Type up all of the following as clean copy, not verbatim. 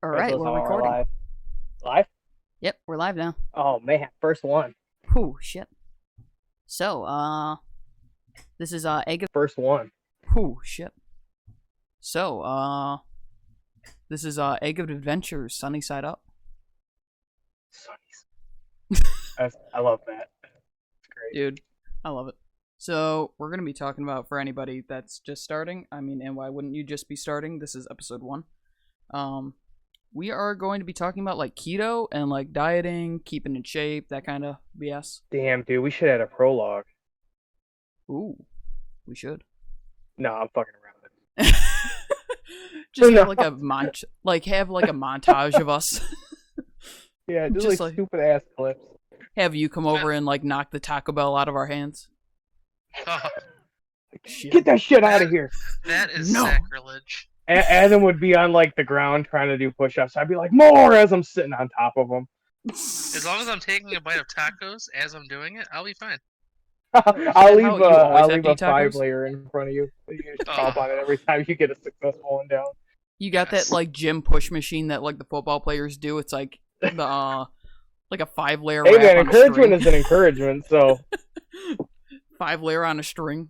All Guess right, what's we're on our recording. live? Live? Yep, we're live now. Oh man, first one. Whew, shit. So, this is egg of First one. whew, shit. So, this is egg of adventures, sunny side up. Sonny's. I love that. It's great. Dude, I love it. So, we're gonna be talking about for anybody that's just starting. I mean, and why wouldn't you just be starting? This is episode 1. Um, we are going to be talking about like keto and like dieting, keeping in shape, that kind of BS. Damn, dude, we should have had a prologue. Ooh, we should. No, I'm fucking around with Just it. have No. like a montage of us. Yeah, just Just like like stupid ass clips. have you come That, over and like knock the Taco Bell out of our hands. oh, Shit. Get that shit out that of here. that is No. sacrilege. Adam would be on like the ground trying to do push-ups. I'd be like, more as I'm sitting on top of him. As long as I'm taking a bite of tacos as I'm doing it, I'll be fine. I'll Is that how you always have to leave a eat tacos? 5-layer in front of you. You just Oh. chomp on it every time you get a successful one down. You got Yes. that like gym push machine that like the football players do. It's like the like a 5-layer Hey wrap man, on a encouragement string. is an encouragement. So 5-layer on a string.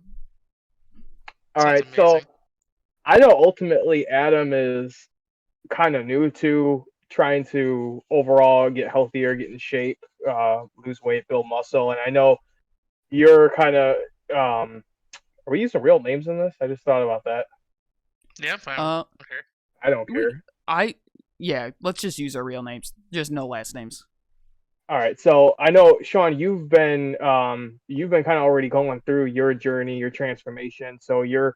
all Sounds right, so amazing. I know ultimately Adam is kind of new to trying to overall get healthier, get in shape, lose weight, build muscle, and I know you're kind of. Are we using real names in this? I just thought about that. Yeah, I'm fine. Uh, Okay. I don't we care. yeah. Let's just use our real names. Just no last names. All right, so I know Sean, you've been kind of already going through your journey, your transformation. So you're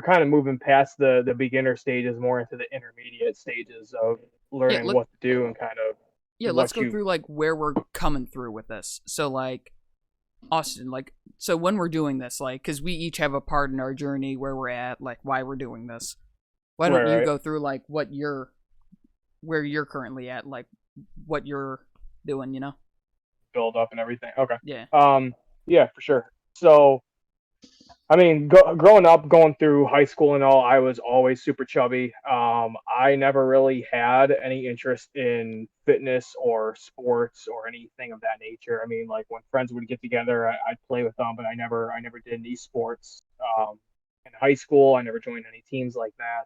kind of moving past the beginner stages, more into the intermediate stages of Yeah. learning what to do and kind of Let's what go you. through like where we're coming through with this. So like Austin, like so when we're doing this, like because we each have a part in our journey where we're at, like why we're doing this. Why Right, don't you right. go through like where you're currently at, like what you're doing, you know? Build up and everything. Okay. Yeah. Yeah, for sure. So, I mean, growing up, going through high school and all, I was always super chubby. I never really had any interest in fitness or sports or anything of that nature. I mean, like when friends would get together, I'd play with them, but I never did any sports. In high school, I never joined any teams like that.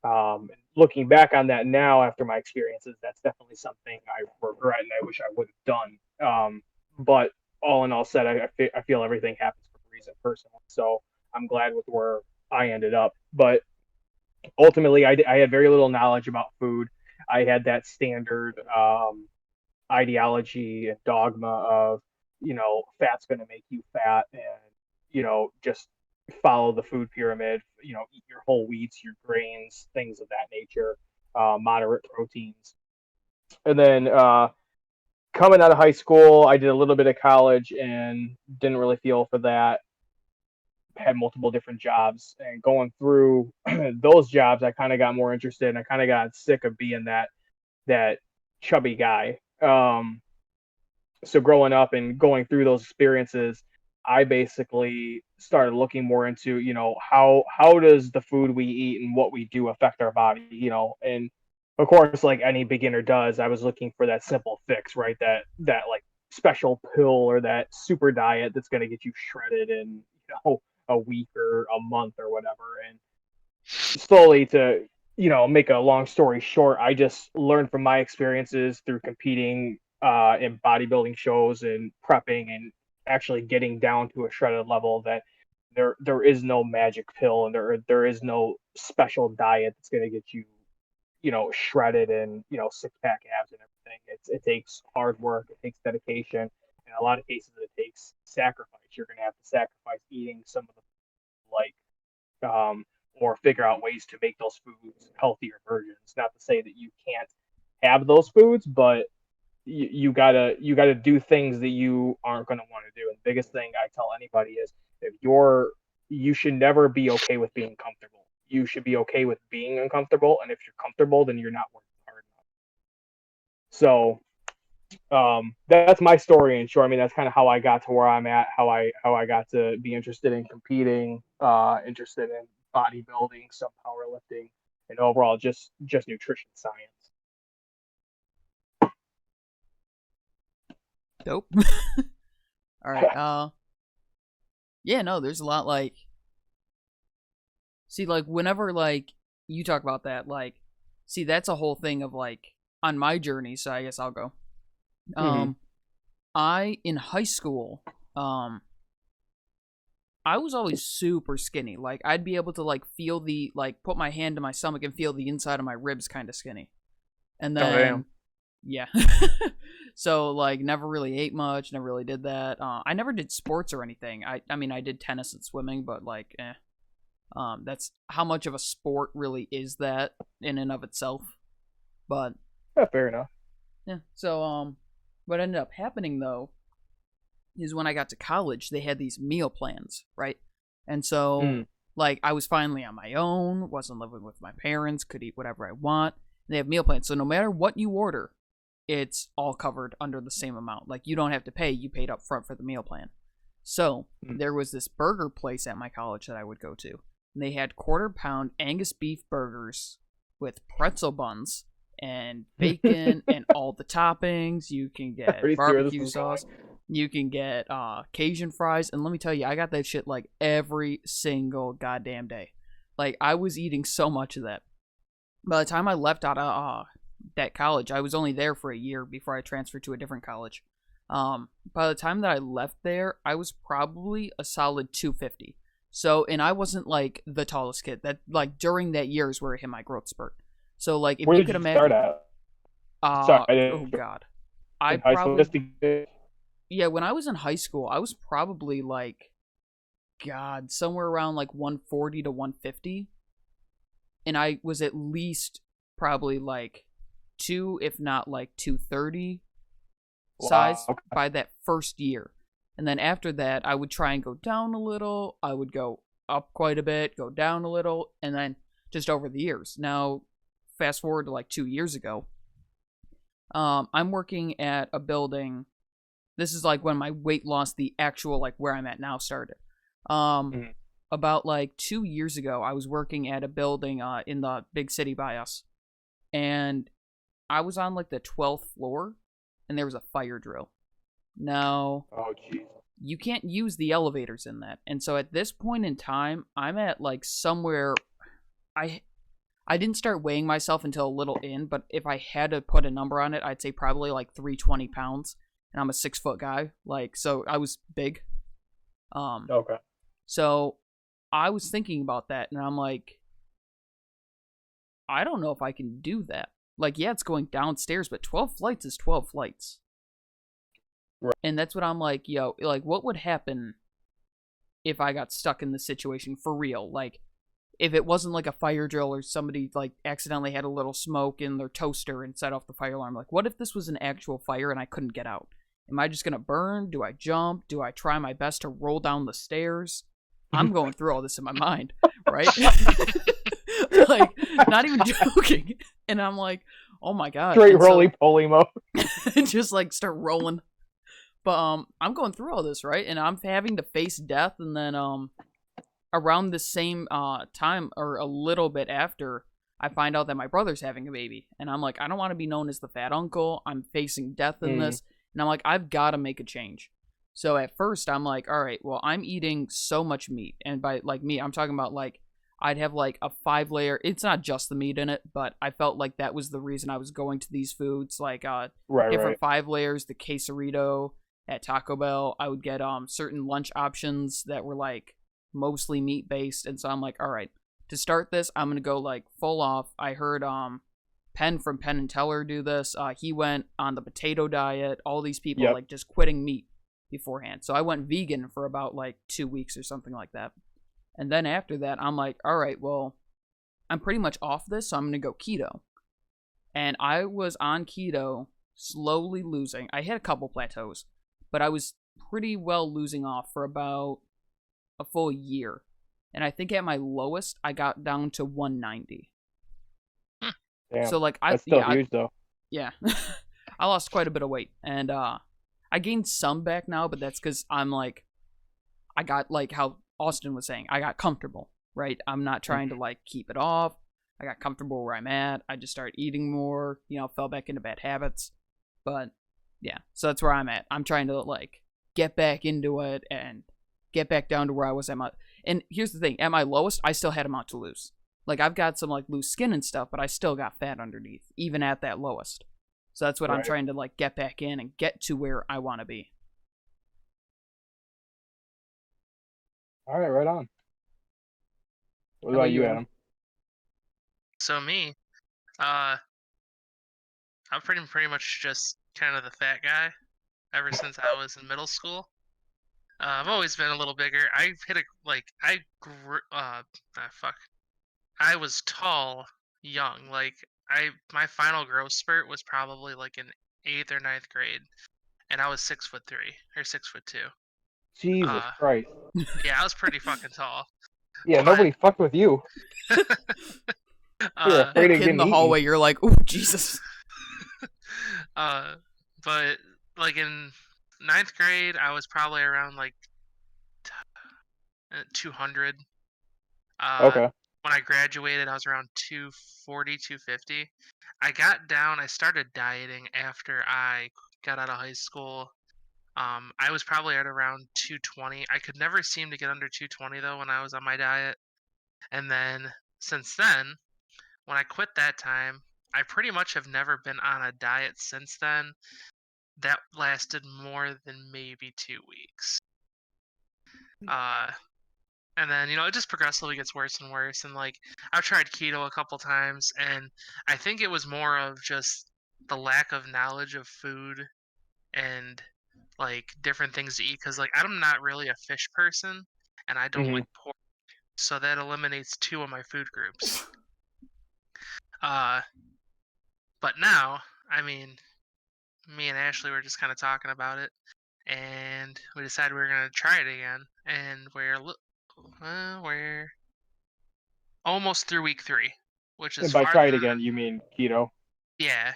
And looking back on that now after my experiences, that's definitely something I regret and I wish I would have done. But all in all said, I feel everything happens for a reason personally. So I'm glad with where I ended up. But ultimately, I had very little knowledge about food. I had that standard ideology and dogma of, fat's going to make you fat and, just follow the food pyramid, eat your whole wheats, your grains, things of that nature, moderate proteins. And then coming out of high school, I did a little bit of college and didn't really feel for that. Had multiple different jobs and going through those jobs, I kind of got more interested and I kind of got sick of being that chubby guy. So growing up and going through those experiences, I basically started looking more into, how does the food we eat and what we do affect our body, and of course, like any beginner does, I was looking for that simple fix, right? That like special pill or that super diet that's going to get you shredded in, a week or a month or whatever. And slowly to, make a long story short, I just learned from my experiences through competing in bodybuilding shows and prepping and actually getting down to a shredded level that there is no magic pill and there is no special diet that's going to get you, shredded and, six pack abs and everything. It takes hard work, it takes dedication, in a lot of cases it takes sacrifice. You're going to have to sacrifice eating some of the, like, or figure out ways to make those foods healthier versions. Not to say that you can't have those foods, but you gotta do things that you aren't gonna want to do. And the biggest thing I tell anybody is if you should never be okay with being comfortable. You should be okay with being uncomfortable, and if you're comfortable, then you're not working hard enough. So that's my story in short. I mean, that's kind of how I got to where I'm at, how I got to be interested in competing, interested in bodybuilding, some powerlifting, and overall just nutrition science. Dope. All right. Yeah, no, there's a lot like. See, like whenever like you talk about that, like, see, that's a whole thing of like on my journey. So I guess I'll go. Mhm. I in high school, I was always super skinny. Like I'd be able to like feel the like put my hand to my stomach and feel the inside of my ribs kind of skinny. And Oh then damn. yeah. So like never really ate much, never really did that. I never did sports or anything. I mean I did tennis and swimming, but like that's how much of a sport really is that in and of itself. But Yeah, fair enough. yeah. So what ended up happening though is when I got to college, they had these meal plans, right? And so, Mm. like, I was finally on my own, wasn't living with my parents, could eat whatever I want. And they have meal plans. So, no matter what you order, it's all covered under the same amount. Like, you don't have to pay, you paid up front for the meal plan. So, Mm. there was this burger place at my college that I would go to. And they had quarter-pound Angus beef burgers with pretzel buns and bacon and all the toppings. You can I get already see where this barbecue is going. sauce. You can get Cajun fries, and let me tell you, I got that shit like every single goddamn day. Like I was eating so much of that. By the time I left out of that college, I was only there for a year before I transferred to a different college. By the time that I left there, I was probably a solid 250. So, and I wasn't like the tallest kid. That like during that year is where I hit my growth spurt. So, like if Where you did could you start imagine, at? Sorry, oh god, I in high school. probably Just to, yeah, when I was in high school, I was probably like, God, somewhere around like 140 to 150. And I was at least probably like two, if not like 230 wow. size by that first year. And then after that, I would try and go down a little. I would go up quite a bit, go down a little, and then just over the years. Now, fast forward to like 2 years ago, I'm working at a building. This is like when my weight loss, the actual like where I'm at now started. Um, Mhm. about like 2 years ago, I was working at a building in the big city by us, and I was on like the 12th floor, and there was a fire drill. Now Oh jeez. you can't use the elevators in that, and so at this point in time, I'm at like somewhere. I I didn't start weighing myself until a little in, but if I had to put a number on it, I'd say probably like 320 pounds. And I'm a 6 foot guy, like so I was big. Um, Okay. so I was thinking about that, and I'm like, I don't know if I can do that. Like, yeah, it's going downstairs, but 12 flights is 12 flights, Right. and that's what I'm like, yo, like, what would happen if I got stuck in this situation for real? Like, if it wasn't like a fire drill or somebody like accidentally had a little smoke in their toaster and set off the fire alarm, like what if this was an actual fire and I couldn't get out? Am I just gonna burn? Do I jump? Do I try my best to roll down the stairs? I'm going through all this in my mind, right? Like, not even joking. And I'm like, oh my god. Straight And so, roly poly mode. just like start rolling. But I'm going through all this, right? And I'm having to face death, and then around the same time or a little bit after, I find out that my brother's having a baby, and I'm like, I don't want to be known as the fat uncle. I'm facing death in Mm. this, and I'm like, I've got to make a change. So at first, I'm like, all right, well, I'm eating so much meat, and by like meat, I'm talking about like I'd have like a 5 layer. It's not just the meat in it, but I felt like that was the reason I was going to these foods, like Right, different right. 5 layers, the quesarito at Taco Bell. I would get certain lunch options that were like mostly meat based, and so I'm like, all right, to start this, I'm gonna go like full off. I heard Penn from Penn and Teller do this. He went on the potato diet. All these people Yep. like just quitting meat beforehand. So I went vegan for about like 2 weeks or something like that. And then after that, I'm like, all right, well, I'm pretty much off this, so I'm gonna go keto. And I was on keto, slowly losing. I hit a couple plateaus, but I was pretty well losing off for about a full year. And I think at my lowest, I got down to 190. Damn. So like That's still huge though. yeah, I lost quite a bit of weight, and I gained some back now, but that's because I'm like, I got like how Austin was saying, I got comfortable, right? I'm not trying to like keep it off. I got comfortable where I'm at. I just started eating more, fell back into bad habits. But Yeah, so that's where I'm at. I'm trying to like get back into it and get back down to where I was at my. And here's the thing: at my lowest, I still had amount to lose. Like I've got some like loose skin and stuff, but I still got fat underneath, even at that lowest. So that's what I'm Right. trying to like get back in and get to where I want to be. All right, right on. What How about about you, you, Adam? Adam? So me, uh, I'm pretty much just kind of the fat guy ever since I was in middle school. I've always been a little bigger. I've hit a like I grew fuck. I was tall young. Like I my final growth spurt was probably like in eighth or ninth grade, and I was 6'3" or 6'2". Jesus Uh, Christ. yeah, I was pretty fucking tall. Yeah, But nobody fucked with you. You're uh, afraid That of kid in getting the eaten. hallway, you're like, ooh, Jesus. uh, but like in ninth grade, I was probably around like 200. Uh, Okay. when I graduated, I was around 240, 250. I got down, I started dieting after I got out of high school. I was probably at around 220. I could never seem to get under 220 though when I was on my diet. And then since then, when I quit that time, I pretty much have never been on a diet since then. That lasted more than maybe 2 weeks. Uh, and then it just progressively gets worse and worse. And like I've tried keto a couple times, and I think it was more of just the lack of knowledge of food and like different things to eat. Because like I'm not really a fish person, and I don't Hmm. like pork, so that eliminates two of my food groups. Uh, but now, I mean, me and Ashley were just kind of talking about it, and we decided we were gonna try it again, and we're almost through week 3, which is And by farther try it than again, you mean keto? yeah.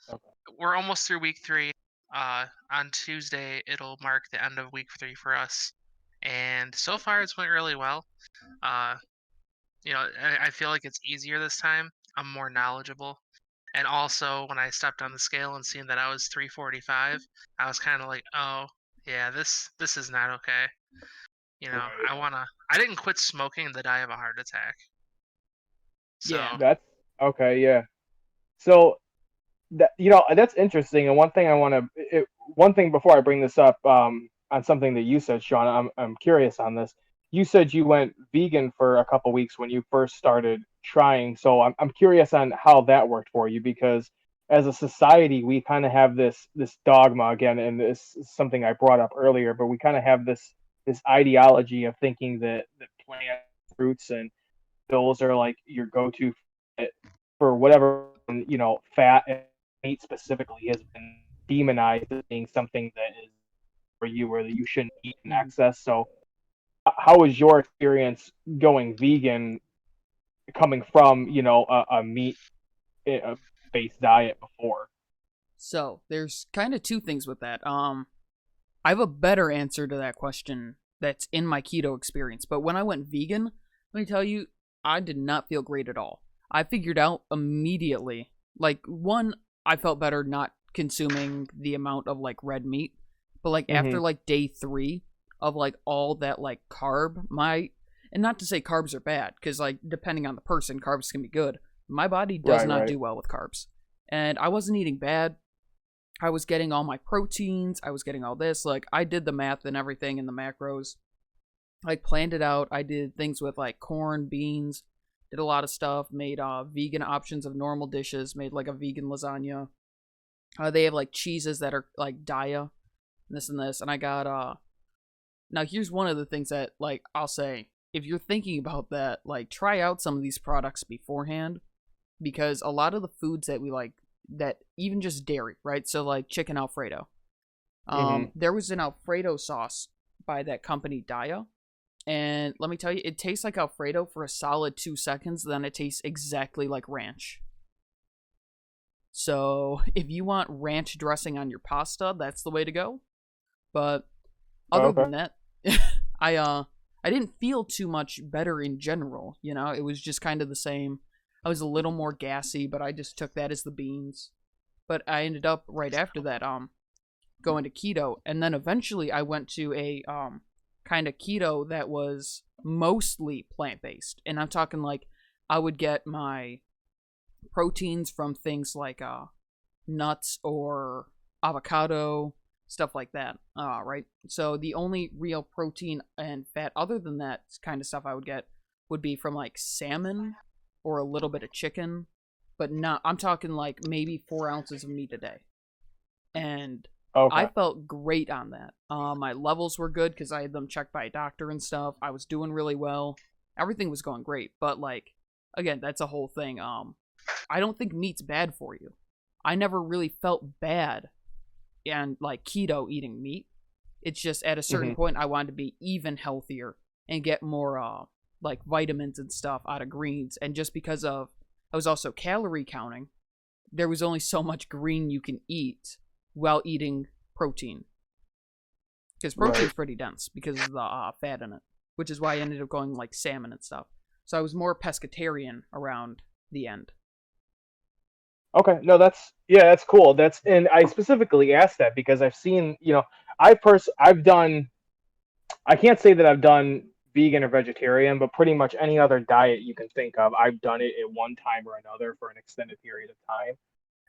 Okay. We're almost through week 3. On Tuesday it'll mark the end of week 3 for us, and so far it's went really well. Uh, I feel like it's easier this time. I'm more knowledgeable, and also when I stepped on the scale and seen that I was 345, I was kind of like, oh yeah, this is not okay. Right. I didn't quit smoking the day I have a heart attack. Yeah. So That's okay. Yeah. So that's interesting. And one thing before I bring this up, on something that you said, Sean, I'm curious on this. You said you went vegan for a couple weeks when you first started trying. So I'm curious on how that worked for you, because as a society we kind of have this dogma again, and this is something I brought up earlier, but we kind of have this ideology of thinking that plants, fruits, and those are like your go-to for whatever, fat and meat specifically has been demonized as being something that is for you, or that you shouldn't eat in Mhm. excess. So how was your experience going vegan, coming from a meat based diet before? So there's kind of two things with that. I have a better answer to that question that's in my keto experience. But when I went vegan, let me tell you, I did not feel great at all. I figured out immediately. Like, one, I felt better not consuming the amount of like red meat. But like Hmm. after like day 3 of like all that like carb, and not to say carbs are bad, because like depending on the person, carbs can be good. My body does Right, not right. do well with carbs. And I wasn't eating bad. I was getting all my proteins. I was getting all this. Like, I did the math and everything in the macros. Like, planned it out. I did things with, like, corn, beans. Did a lot of stuff. Made vegan options of normal dishes. Made, like, a vegan lasagna. They have, like, cheeses that are, like, Daya. This and this. And I got, Now, here's one of the things that, like, I'll say. If you're thinking about that, like, try out some of these products beforehand. Because a lot of the foods that we like, that even just dairy, right? So, like, chicken Alfredo. Hmm. There was an Alfredo sauce by that company Daya, and let me tell you, it tastes like Alfredo for a solid 2 seconds. Then it tastes exactly like ranch. So if you want ranch dressing on your pasta, that's the way to go. But other Okay. than that, I didn't feel too much better in general. It was just kind of the same. I was a little more gassy, but I just took that as the beans. But I ended up right after that. going to keto, and then eventually I went to a kind of keto that was mostly plant-based. And I'm talking like I would get my proteins from things like nuts or avocado, stuff like that. Right. So the only real protein and fat other than that kind of stuff I would get would be from like salmon or a little bit of chicken, but not. I'm talking like maybe 4 ounces of meat a day, and I Okay. felt great on that. My levels were good because I had them checked by a doctor and stuff. I was doing really well. Everything was going great, but like again, that's a whole thing. I don't think meat's bad for you. I never really felt bad and like keto eating meat. It's just at a certain Hmm. point I wanted to be even healthier and get more like vitamins and stuff out of greens. And just because of I was also calorie counting, there was only so much green you can eat while eating protein. Because protein's Right. pretty dense because of the fat in it, which is why I ended up going like salmon and stuff. So I was more pescatarian around the end. Okay, no, that's cool. And I specifically asked that because I've seen, I've done. I can't say that I've done vegan or vegetarian, but pretty much any other diet you can think of, I've done it at one time or another for an extended period of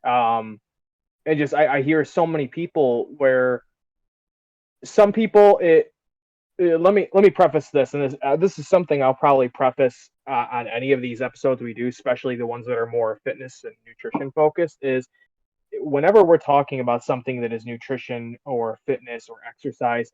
time. And just I hear so many people where some people let me preface this, and this is something I'll probably preface on any of these episodes we do, especially the ones that are more fitness and nutrition focused. Is whenever we're talking about something that is nutrition or fitness or exercise,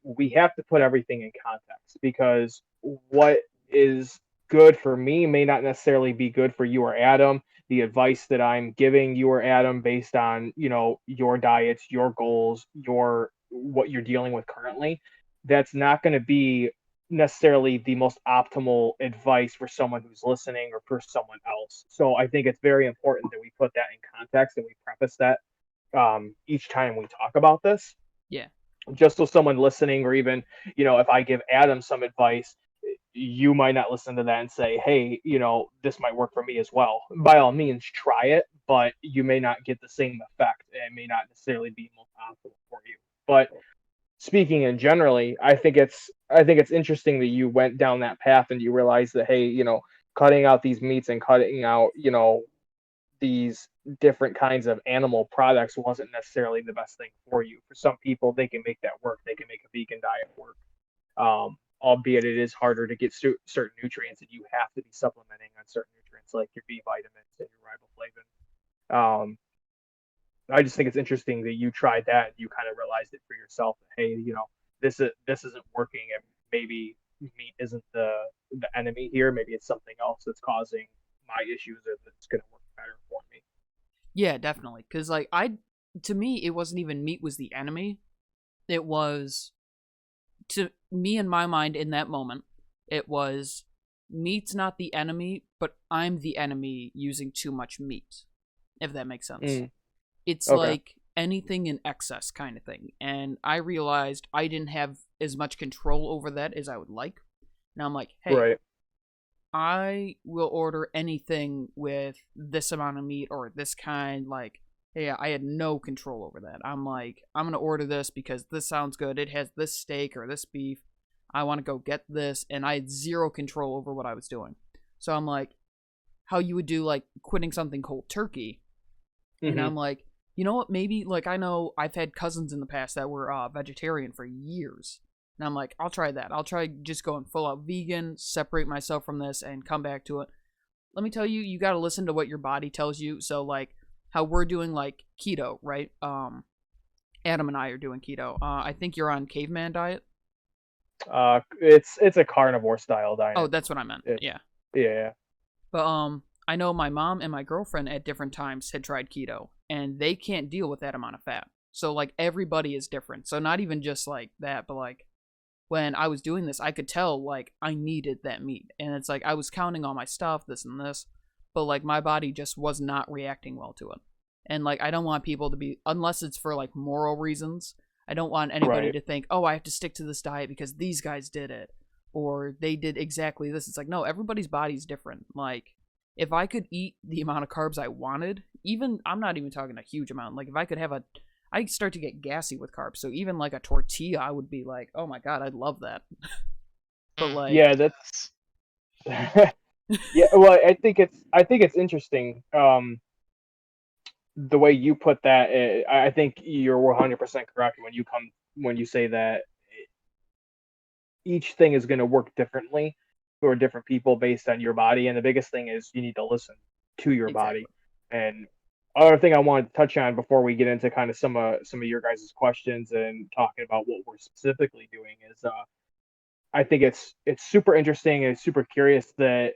we have to put everything in context because what is good for me may not necessarily be good for you or Adam. The advice that I'm giving you or Adam based on, your diets, your goals, your what you're dealing with currently, that's not going to be necessarily the most optimal advice for someone who's listening or for someone else. So I think it's very important that we put that in context and we preface that each time we talk about this, Yeah. just so someone listening, or even, if I give Adam some advice, you might not listen to that and say, hey, this might work for me as well. By all means, try it, but you may not get the same effect. And it may not necessarily be most optimal for you. But speaking in generally, I think it's interesting that you went down that path and you realized that, hey, cutting out these meats and cutting out, these different kinds of animal products wasn't necessarily the best thing for you. For some people, they can make that work. They can make a vegan diet work. Albeit it is harder to get certain nutrients, and you have to be supplementing on certain nutrients like your B vitamins and your riboflavin. I just think it's interesting that you tried that and you kind of realized it for yourself. That, hey, this isn't working, and maybe meat isn't the enemy here. Maybe it's something else that's causing my issues, or that's going to work better for me. Yeah, definitely. Because like to me, it wasn't even meat was the enemy. It was to me in my mind in that moment. It was meat's not the enemy, but I'm the enemy using too much meat. If that makes sense. Mm, It's okay. like anything in excess kind of thing. And I realized I didn't have as much control over that as I would like. And I'm like, hey, Right. I will order anything with this amount of meat or this kind. Like, hey, I had no control over that. I'm like, I'm going to order this because this sounds good. It has this steak or this beef. I want to go get this. And I had zero control over what I was doing. So I'm like, how you would do like quitting something cold turkey. And Hmm. I'm like, you know what? Maybe like I know I've had cousins in the past that were vegetarian for years, and I'm like, I'll try that. I'll try just going full out vegan, separate myself from this, and come back to it. Let me tell you, you got to listen to what your body tells you. So like how we're doing like keto, right? Adam and I are doing keto. I think you're on caveman diet. It's a carnivore style Oh, diet. that's what I meant. It, Yeah. yeah. But I know my mom and my girlfriend at different times had tried keto, and they can't deal with that amount of fat. So like everybody is different. So not even just like that, but like when I was doing this, I could tell like I needed that meat, and it's like I was counting all my stuff, this and this, but like my body just was not reacting well to it. And like I don't want people to be unless it's for like moral reasons. I don't want anybody Right. to think, oh, I have to stick to this diet because these guys did it or they did exactly this. It's like, no, everybody's body's different. Like, if I could eat the amount of carbs I wanted, even, I'm not even talking a huge amount. Like, if I could have I start to get gassy with carbs. So even like a tortilla, I would be like, oh my god, I'd love that. But like, Yeah, that's yeah. Well, I think it's interesting. The way you put that, I think you're 100% correct when you say that each thing is going to work differently for different people based on your body, and the biggest thing is you need to listen to your body. exactly. And other thing I wanted to touch on before we get into kind of some of your guys' questions and talking about what we're specifically doing is I think it's super interesting and super curious that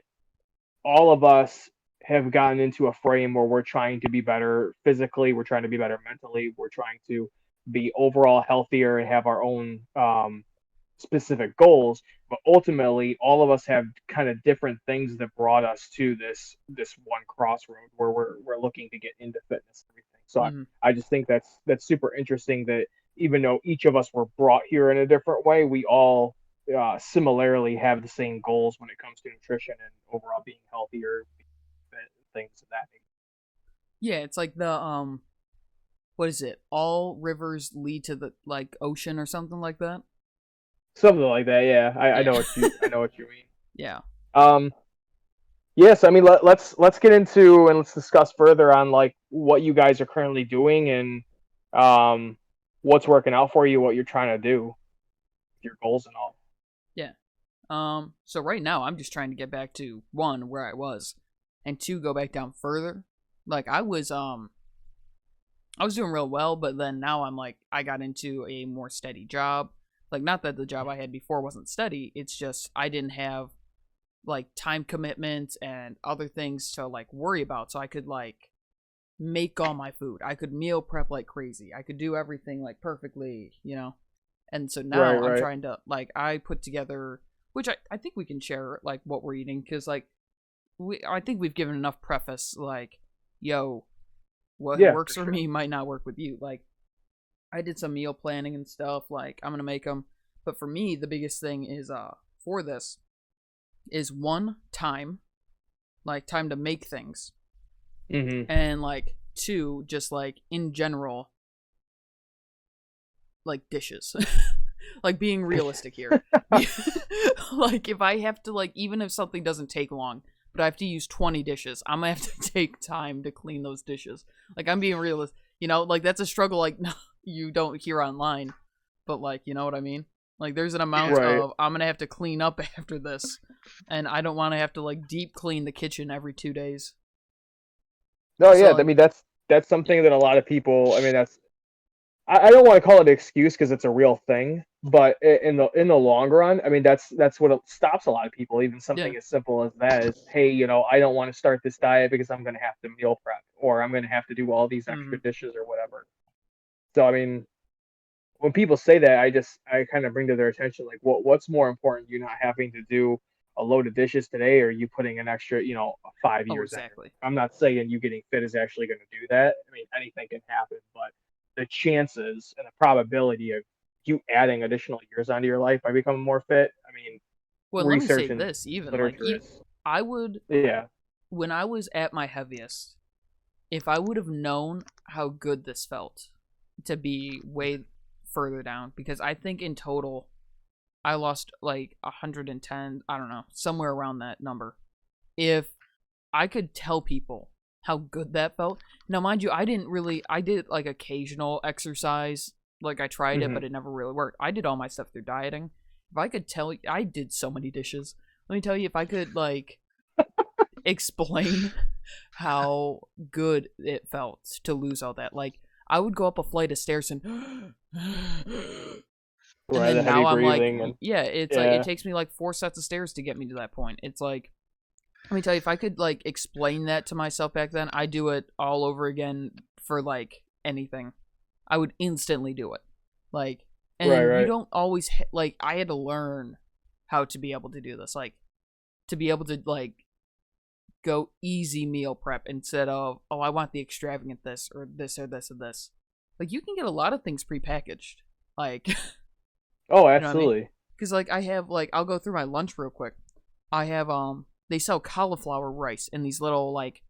all of us have gotten into a frame where we're trying to be better physically, we're trying to be better mentally, we're trying to be overall healthier and have our own specific goals. But ultimately, all of us have kind of different things that brought us to this one crossroad where we're looking to get into fitness and everything. So Hmm. I just think that's super interesting that even though each of us were brought here in a different way, we all similarly have the same goals when it comes to nutrition and overall being healthier, things of that nature. Yeah, it's like the what is it? All rivers lead to the like ocean or something like that. Something like that. Yeah, I Yeah. know what you mean. Yeah. Um, yes, I mean let's get into and let's discuss further on like what you guys are currently doing and um what's working out for you, what you're trying to do, your goals and all. Yeah. So right now I'm just trying to get back to one where I was, and two go back down further. Like I was doing real well, but then now I'm like I got into a more steady job. Like not that the job I had before wasn't steady, it's just I didn't have like time commitments and other things to like worry about, so I could like make all my food. I could meal prep like crazy. I could do everything like perfectly, you know. And so Right, now I'm right. trying to like I put together, which I think we can share like what we're eating because like I think we've given enough preface like, yo, what Yeah, for works for sure. me might not work with you. Like I did some meal planning and stuff. Like I'm gonna make them, but for me the biggest thing is for this is one time, like time to make things, Mhm. and like two just like in general like dishes. Like being realistic here. Like if I have to like even if something doesn't take long, but I have to use 20 dishes, I'm gonna have to take time to clean those dishes. Like I'm being realistic, you know, like that's a struggle like you don't hear online, but like you know what I mean. Like there's an amount Yeah. Right. of I'm gonna have to clean up after this, and I don't want to have to like deep clean the kitchen every 2 days. No, So yeah. I like mean, that's yeah, something that a lot of people. I mean, I don't want to call it an excuse because it's a real thing, but in the long run, I mean, that's what stops a lot of people. Even yeah, something as simple as that is, hey, I don't want to start this diet because I'm going to have to meal prep or I'm going to have to do all these mm-hmm. extra dishes or whatever. So I mean, when people say that, I kind of bring to their attention like what's more important, you not having to do a load of dishes today, or you putting an extra 5 Oh years on your exactly. life. I'm not saying you getting fit is actually going to do that. I mean, anything can happen, but the chances and the probability of you adding additional years onto your life by becoming more fit, I mean, Well, let me say research and this even like literature is I would yeah. when I was at my heaviest, if I would have known how good this felt to be way further down, because I think in total I lost like 110, I don't know, somewhere around that number. If I could tell people how good that felt. Now, mind you, I did like occasional exercise, like I tried it, Hmm. but it never really worked. I did all my stuff through dieting. If I could tell you, I did so many dishes. Let me tell you, if I could like explain how good it felt to lose all that. Like I would go up a flight of stairs and and Right, the then heavy now I'm like, breathing and yeah, it's like it yeah. takes me like 4 sets of stairs to get me to that point. It's like let me tell you, if I could like explain that to myself back then, I'd do it all over again for like anything. I would instantly do it. Like, Right, and you right. don't always like. I had to learn how to be able to do this, like to be able to like go easy meal prep instead of oh I want the extravagant this or this or this or this. Like you can get a lot of things prepackaged. Like you Oh, know what I mean? absolutely. Because like I have like I'll go through my lunch real quick. I have they sell cauliflower rice in these little like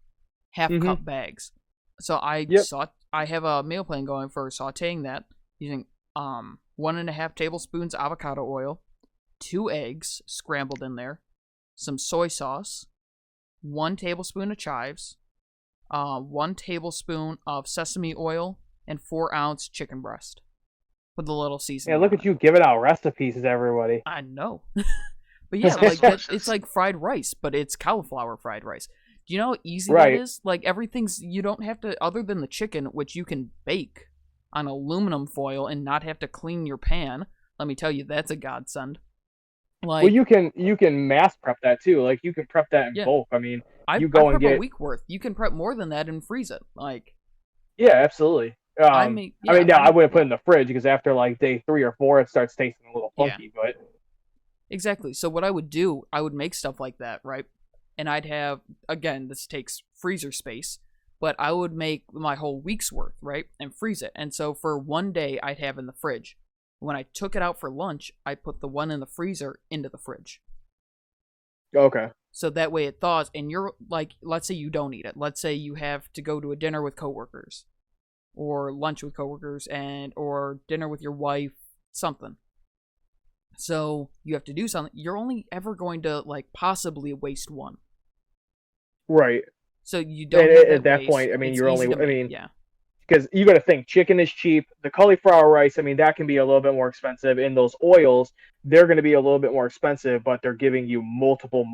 half Hmm. cup bags. So I Yep. I have a meal plan going for sautéing that using 1.5 tablespoons avocado oil, 2 eggs scrambled in there, some soy sauce, 1 tablespoon of chives, 1 tablespoon of sesame oil, and 4-ounce chicken breast with a little Yeah, seasoning look on at it. you giving out recipes to everybody. I know. But yeah, Sounds like that, it's delicious. like fried rice, but it's cauliflower fried rice. Do you know how easy that Right. is? Like everything's, you don't have to, other than the chicken, which you can bake on aluminum foil and not have to clean your pan. Let me tell you, that's a godsend. Well, Like, you can mass prep that too. Like you can prep that in yeah, bulk. I mean, I you I go and prep a get week worth. You can prep more than that and freeze it. Like, yeah, absolutely. I make, I yeah, mean, no, I I make, wouldn't put yeah, it in the fridge because after like day 3 or 4, it starts tasting a little yeah, funky. But exactly. So what I would do, I would make stuff like that, right? And I'd have, again, this takes freezer space, but I would make my whole week's worth, right? And freeze it. And so for one day, I'd have in the fridge. When I took it out for lunch, I put the one in the freezer into the fridge. okay, So that way it thaws, and you're like, let's say you don't eat it. Let's say you have to go to a dinner with coworkers, or lunch with coworkers, and or dinner with your wife, something. So you have to do something. You're only ever going to like possibly waste one. right. So you And don't have at that that waste. point, I mean, It's you're easy only. to I make. mean, Yeah. because you got to think chicken is cheap. The cauliflower rice, I mean, that can be a little bit more expensive. And those oils, they're going to be a little bit more expensive, but they're giving you multiple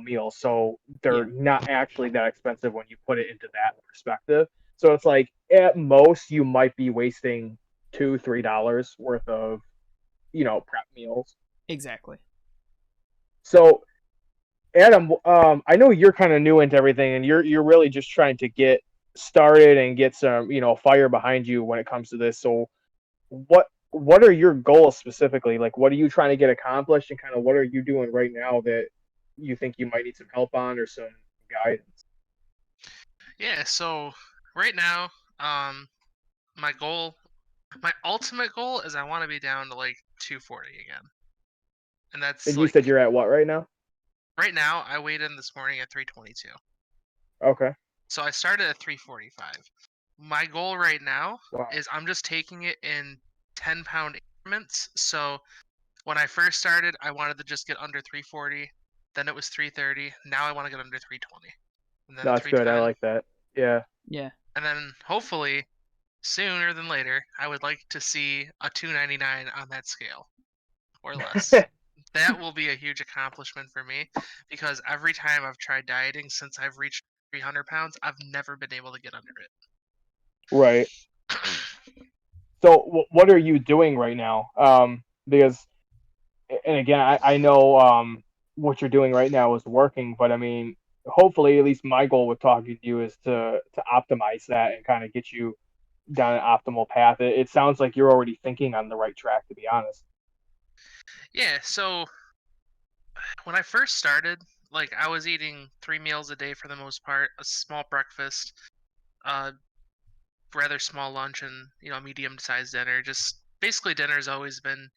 meals, so they're Yeah. not actually that expensive when you put it into that perspective. So it's like at most you might be wasting $2-3 worth of prep meals. Exactly. So Adam, I know you're kind of new into everything, and you're really just trying to get started and get some fire behind you when it comes to this. So what are your goals specifically? Like, what are you trying to get accomplished, and kind of what are you doing right now that you think you might need some help on or some guidance? Yeah, so right now, um, my goal, my ultimate goal is I want to be down to like 240 again. And that's And you like said you're at what right now? right now I weighed in this morning at 322. Okay. So I started at 345. My goal right now Wow. is I'm just taking it in 10-pound increments. So when I first started, I wanted to just get under 340. Then it was 330. Now I want to get under 320. And No, then that's good. I 310. like that. Yeah. Yeah. And then hopefully sooner than later, I would like to see a 299 on that scale or less. That will be a huge accomplishment for me because every time I've tried dieting since I've reached 300 pounds, I've never been able to get under Right. it. So what are you doing right now? Because and again, I know what you're doing right now is working, but I mean, hopefully, at least my goal with talking to you is to optimize that and kind of get you down an optimal path. It sounds like you're already thinking on the right track, to be honest. Yeah, so when I first started, like I was eating 3 meals a day for the most part, a small breakfast, a rather small lunch, and a medium-sized dinner. Just basically, dinner's always been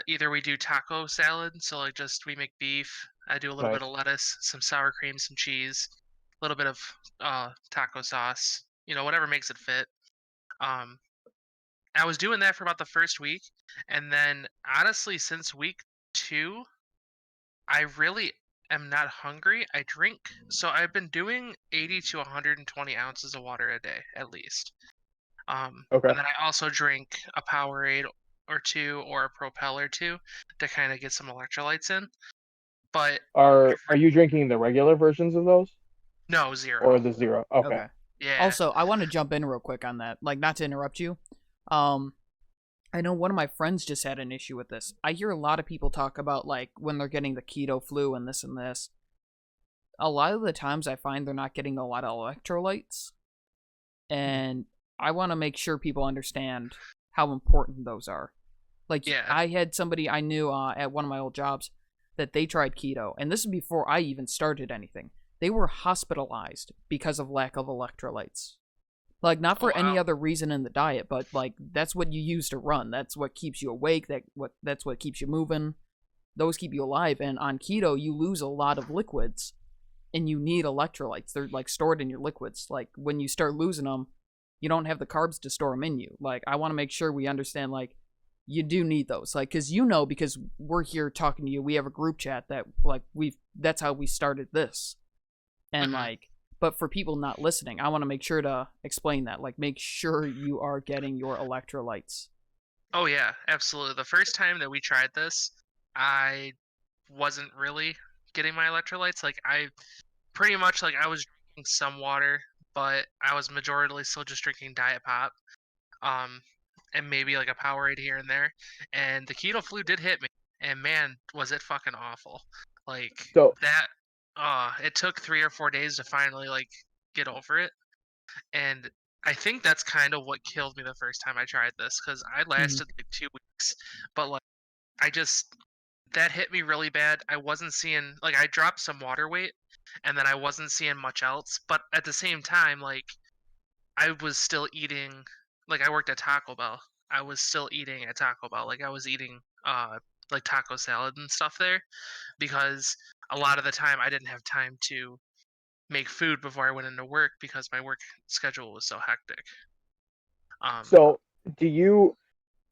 either we do taco salad, so like just we make beef. I do a little bit of Nice. lettuce, some sour cream, some cheese, a little bit of taco sauce. Whatever makes it fit. Um, I was doing that for about the first week, and then honestly, since week 2, I really am not hungry. I drink, so I've been doing 80 to 120 ounces of water a day at least. Okay. And then I also drink a Powerade or two or a Propel or two to kind of get some electrolytes in. But Are you drinking the regular versions of those no, or 0. the zero? Okay. Okay. Yeah. Also, I want to jump in real quick on that. Like, not to interrupt you. Um, I know one of my friends just had an issue with this. I hear a lot of people talk about like when they're getting the keto flu and this and this. A lot of the times I find they're not getting a lot of electrolytes, and I want to make sure people understand how important those are. Like Yeah. I had somebody I knew at one of my old jobs that they tried keto, and this is before I even started anything. They were hospitalized because of lack of electrolytes. Like not Oh for any wow. other reason in the diet, but like that's what you use to run. That's what keeps you awake. That's what keeps you moving. Those keep you alive. And on keto, you lose a lot of liquids, and you need electrolytes. They're like stored in your liquids. Like when you start losing them, you don't have the carbs to store them in you. Like, I want to make sure we understand, like, you do need those. Like, because because we're here talking to you, we have a group chat that, like, that's how we started this. And, Mhm. like, but for people not listening, I want to make sure to explain that. Like, make sure you are getting your electrolytes. Oh yeah, absolutely. The first time that we tried this, I wasn't really getting my electrolytes. Like I pretty much like I was drinking some water, but I was majorly still just drinking diet pop. Um and maybe like a Powerade here and there. And the keto flu did hit me. And man, was it fucking awful. Like So that it took 3 or 4 days to finally like get over it. And I think that's kind of what killed me the first time I tried this because I Mm-hmm. lasted like 2 weeks, but like I just that hit me really bad. I wasn't seeing like I dropped some water weight, and then I wasn't seeing much else. But at the same time, like I was still eating. Like I worked at Taco Bell. I was still eating at Taco Bell. Like I was eating like taco salad and stuff there because a lot of the time I didn't have time to make food before I went into work because my work schedule was so hectic. Um, so do you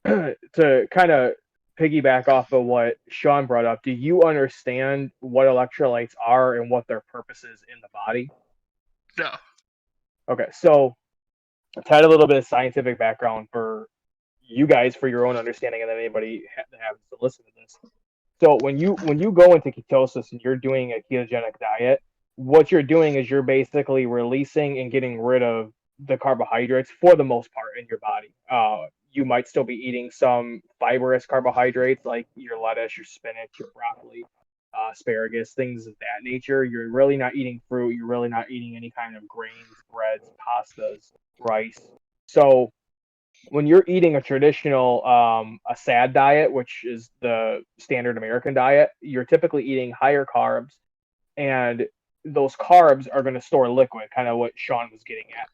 to kind of piggyback off of what Sean brought up, do you understand what electrolytes are and what their purpose is in the body? no. Okay, so to add a little bit of scientific background for you guys for your own understanding, and then anybody that happens to listen to this. So when you go into ketosis and you're doing a ketogenic diet, what you're doing is you're basically releasing and getting rid of the carbohydrates for the most part in your body. You might still be eating some fibrous carbohydrates like your lettuce, your spinach, your broccoli, asparagus, things of that nature. You're really not eating fruit. You're really not eating any kind of grains, breads, pastas, rice. So when you're eating a traditional a SAD diet, which is the standard American diet, you're typically eating higher carbs, and those carbs are going to store liquid, kind of what Sean was getting at.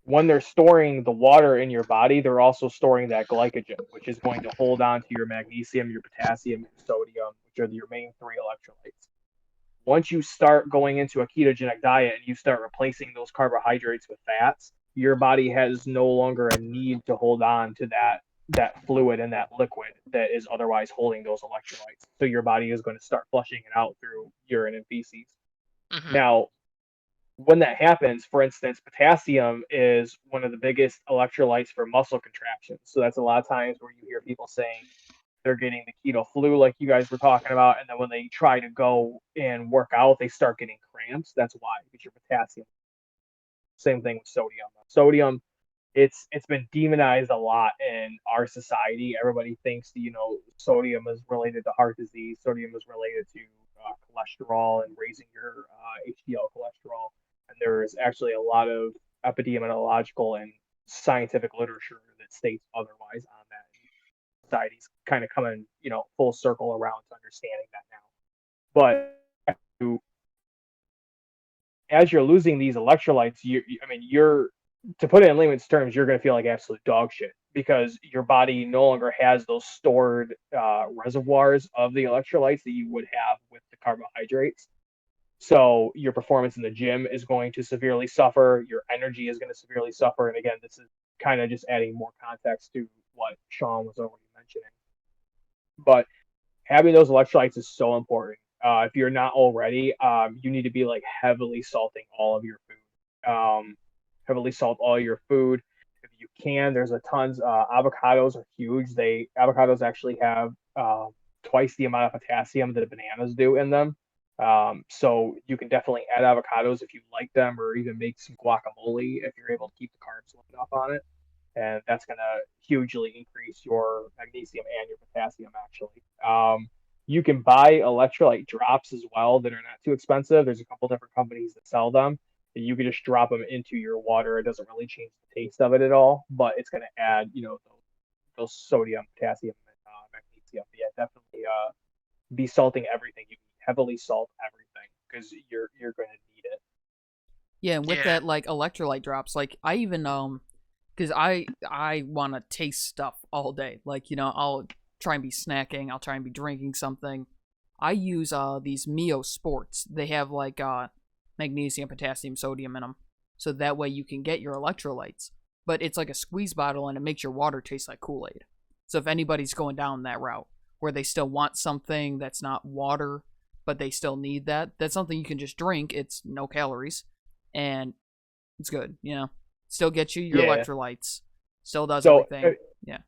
When they're storing the water in your body, they're also storing that glycogen, which is going to hold on to your magnesium, your potassium, your sodium, which are your main three electrolytes. Once you start going into a ketogenic diet and you start replacing those carbohydrates with fats, your body has no longer a need to hold on to that fluid and that liquid that is otherwise holding those electrolytes. So your body is going to start flushing it out through urine and feces. Hmm. Now, when that happens, for instance, potassium is one of the biggest electrolytes for muscle contractions. So that's a lot of times where you hear people saying they're getting the keto flu, like you guys were talking about, and then when they try to go and work out, they start getting cramps. That's why, because your potassium. Same thing with sodium. Sodium, it's been demonized a lot in our society. Everybody thinks that, sodium is related to heart disease. Sodium is related to cholesterol and raising your HDL cholesterol. And there's actually a lot of epidemiological and scientific literature that states otherwise on that. Society's kind of coming, full circle around to understanding that now. But as you're losing these electrolytes, you're to put it in layman's terms, you're going to feel like absolute dog shit because your body no longer has those stored reservoirs of the electrolytes that you would have with the carbohydrates. So your performance in the gym is going to severely suffer. Your energy is going to severely suffer. And again, this is kind of just adding more context to what Sean was already mentioning. But having those electrolytes is so important. If you're not already, you need to be like heavily salting all of your food. Heavily salt all your food if you can. There's a tons. Avocados are huge. Avocados actually have twice the amount of potassium that bananas do in them. So you can definitely add avocados if you like them, or even make some guacamole if you're able to keep the carbs low enough on it, and that's going to hugely increase your magnesium and your potassium actually. You can buy electrolyte drops as well that are not too expensive. There's a couple different companies that sell them. And you can just drop them into your water. It doesn't really change the taste of it at all, but it's going to add, those sodium, potassium, and magnesium. Yeah, definitely be salting everything. You heavily salt everything because you're going to need it. Yeah, and with Yeah. that, like, electrolyte drops, like, I even because I want to taste stuff all day. Like, I'll try and be snacking. I'll try and be drinking something. I use these Mio Sports. They have like magnesium, potassium, sodium in them, so that way you can get your electrolytes. but it's like a squeeze bottle and it makes your water taste like Kool-Aid. So if anybody's going down that route where they still want something that's not water, but they still need that, that's something you can just drink. It's no calories and it's good, you know. Still gets you your Yeah. electrolytes. Still does So everything. Yeah.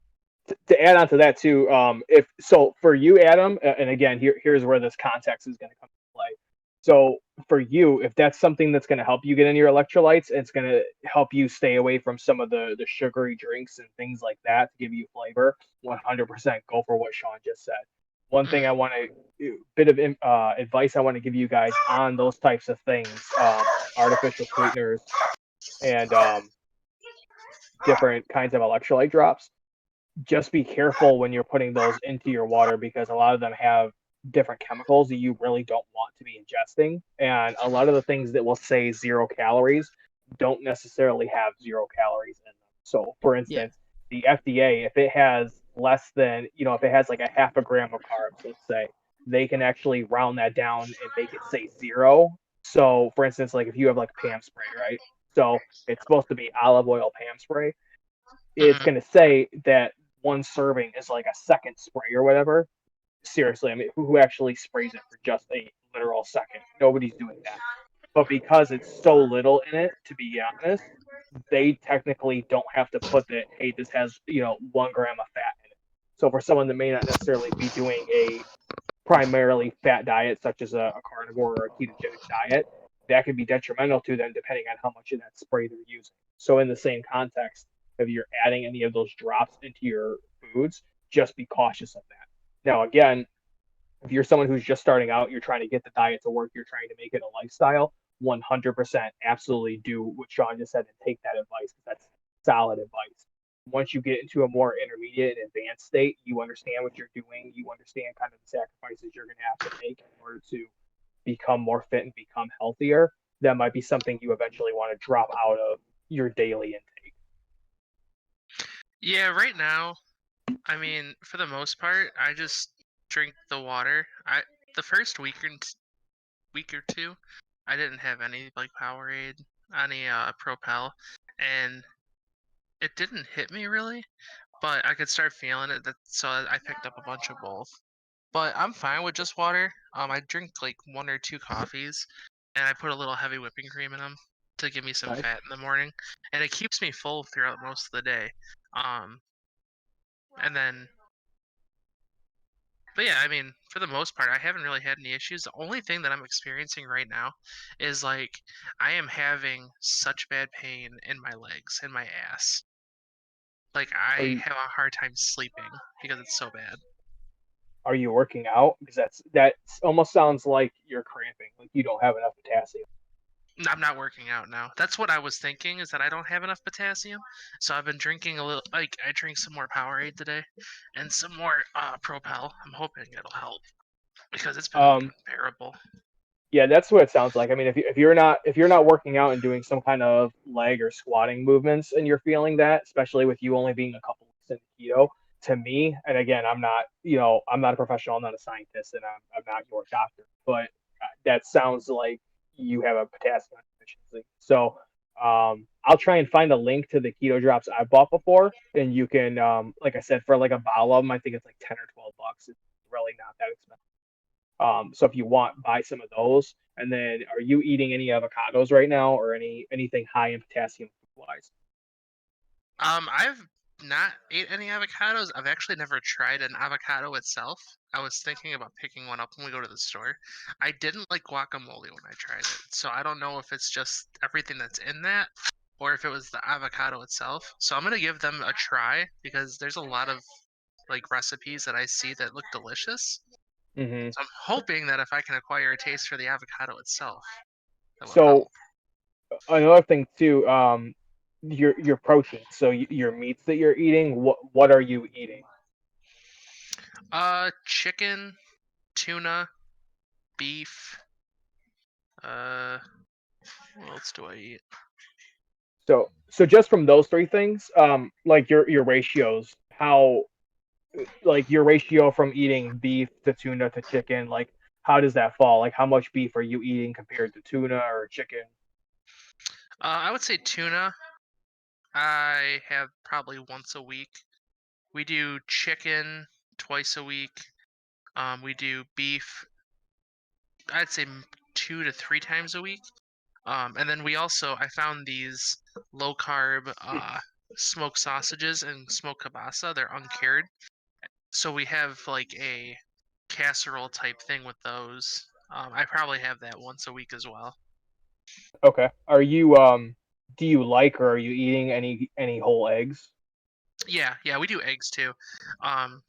to add on to that too, if so for you, Adam, and again, here's where this context is going to come into play. So for you, if that's something that's going to help you get in your electrolytes, it's going to help you stay away from some of the sugary drinks and things like that to give you flavor. 100% go for what Sean just said. One thing I Mm. want to bit of advice I want to give you guys on those types of things, artificial sweeteners and different kinds of electrolyte drops, just be careful when you're putting those into your water because a lot of them have different chemicals that you really don't want to be ingesting. And a lot of the things that will say 0 calories don't necessarily have 0 calories in them. So, for Yeah. instance, the FDA, if it has less than, if it has like a half a gram of carbs, let's say, they can actually round that down and make it say 0. So, for instance, like if you have like Pam spray, right? So it's supposed to be olive oil Pam spray, it's Mhm. going to say that one serving is like a second spray or whatever. Seriously, I mean, who actually sprays it for just a literal second? Nobody's doing that. But because it's so little in it, to be honest, they technically don't have to put that, hey, this has, 1 gram of fat in it. So for someone that may not necessarily be doing a primarily fat diet, such as a carnivore or a ketogenic diet, that could be detrimental to them depending on how much of that spray they're using. So, in the same context, if you're adding any of those drops into your foods, just be cautious of that. Now, again, if you're someone who's just starting out, you're trying to get the diet to work, you're trying to make it a lifestyle, 100% absolutely do what Sean just said and take that advice because that's solid advice. Once you get into a more intermediate and advanced state, you understand what you're doing, you understand kind of the sacrifices you're going to have to make in order to become more fit and become healthier. That might be something you eventually want to drop out of your daily intake. Yeah, right now, I mean, for the most part, I just drink the water. The first week or two, I didn't have any like Powerade, any Propel, and it didn't hit me really, but I could start feeling it. So I picked up a bunch of both. But I'm fine with just water. I drink like 1 or 2 coffees, and I put a little heavy whipping cream in them to give me some Nice. fat in the morning, and it keeps me full throughout most of the day. Um, and then, but yeah, I mean, for the most part, I haven't really had any issues. The only thing that I'm experiencing right now is like I am having such bad pain in my legs and my ass. Like Are I you have a hard time sleeping because it's so bad. are you working out? Because that almost sounds like you're cramping, like you don't have enough potassium. I'm not working out now. That's what I was thinking is that I don't have enough potassium. So I've been drinking a little like I drink some more Powerade today and some more Propel. I'm hoping it'll help because it's been Um, unbearable. yeah, that's what it sounds like. I mean, if you're not working out and doing some kind of leg or squatting movements, and you're feeling that, especially with you only being a couple weeks into keto, to me, and again, I'm not a professional, I'm not a scientist, and I'm not your doctor, but that sounds like you have a potassium deficiency. So, I'll try and find a link to the keto drops I bought before, and you can, like I said, for like a bottle of them, I think it's like $10 or $12. It's really not that expensive. So if you want, buy some of those. And then, are you eating any avocados right now, or anything high in potassium food wise? I've not ate any avocados. I've actually never tried an avocado itself. I was thinking about picking one up when we go to the store. I didn't like guacamole when I tried it, so I don't know if it's just everything that's in that or if it was the avocado itself. So I'm gonna give them a try because there's a lot of like recipes that I see that look delicious. Hmm. So I'm hoping that if I can acquire a taste for the avocado itself, that will help. So another thing too, your protein. So your meats that you're eating, what are you eating? Chicken, tuna, beef. Uh, what else do I eat? So just from those three things, like your ratios, how like your ratio from eating beef to tuna to chicken, like how does that fall? Like how much beef are you eating compared to tuna or chicken? I would say tuna. I have probably once a week. We do chicken twice a week. We do beef. I'd say 2 to 3 times a week. And then I found these low carb smoked sausages and smoked kielbasa. They're uncured, so we have like a casserole type thing with those. I probably have that once a week as well. Okay. Are you do you like or are you eating any whole eggs? Yeah, we do eggs too. Um,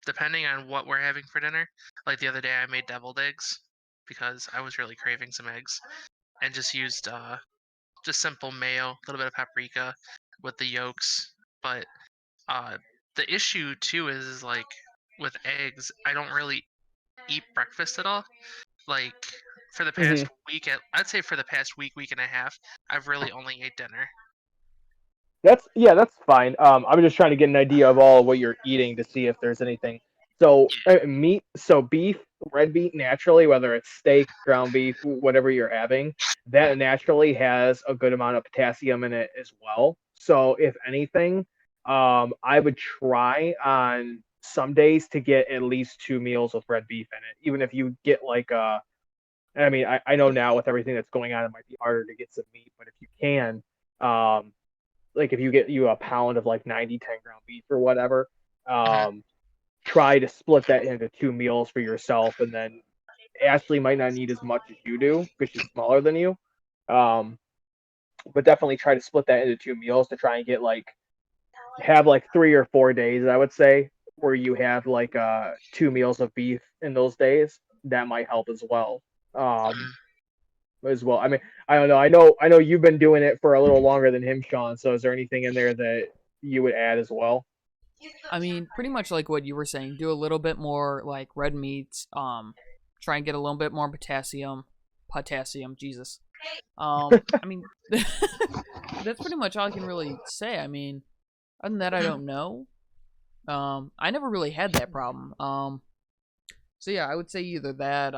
Depending on what we're having for dinner. Like the other day, I made deviled eggs because I was really craving some eggs, and just used just simple mayo, a little bit of paprika with the yolks. But uh, the issue too is like with eggs, I don't really eat breakfast at all. Like for the Hmm. past week, I'd say for the past week and a half, I've really only ate dinner. That's fine. I'm just trying to get an idea of all of what you're eating to see if there's anything. So meat, so beef, red meat naturally, whether it's steak, ground beef, whatever you're having, that naturally has a good amount of potassium in it as well. So if anything, I would try on some days to get at least 2 meals with red beef in it. Even if you get like I mean, I know now with everything that's going on, it might be harder to get some meat, but if you can, um, like if you get you a pound of like 90-10 ground beef or whatever, Mhm. um, try to split that into 2 meals for yourself, and then Ashley might not need as much as you do because she's smaller than you. Um, but definitely try to split that into 2 meals to try and get like have like 3 or 4 days, I would say, where you have like 2 meals of beef in those days. That might help as well. Um, Mhm. as well. I mean, I don't know. I know you've been doing it for a little longer than him, Sean. So is there anything in there that you would add as well? I mean, pretty much like what you were saying. Do a little bit more like red meats. Try and get a little bit more potassium. Jesus. I mean, that's pretty much all I can really say. I mean, other than that, I Mhm. don't know. I never really had that problem. So yeah, I would say either that.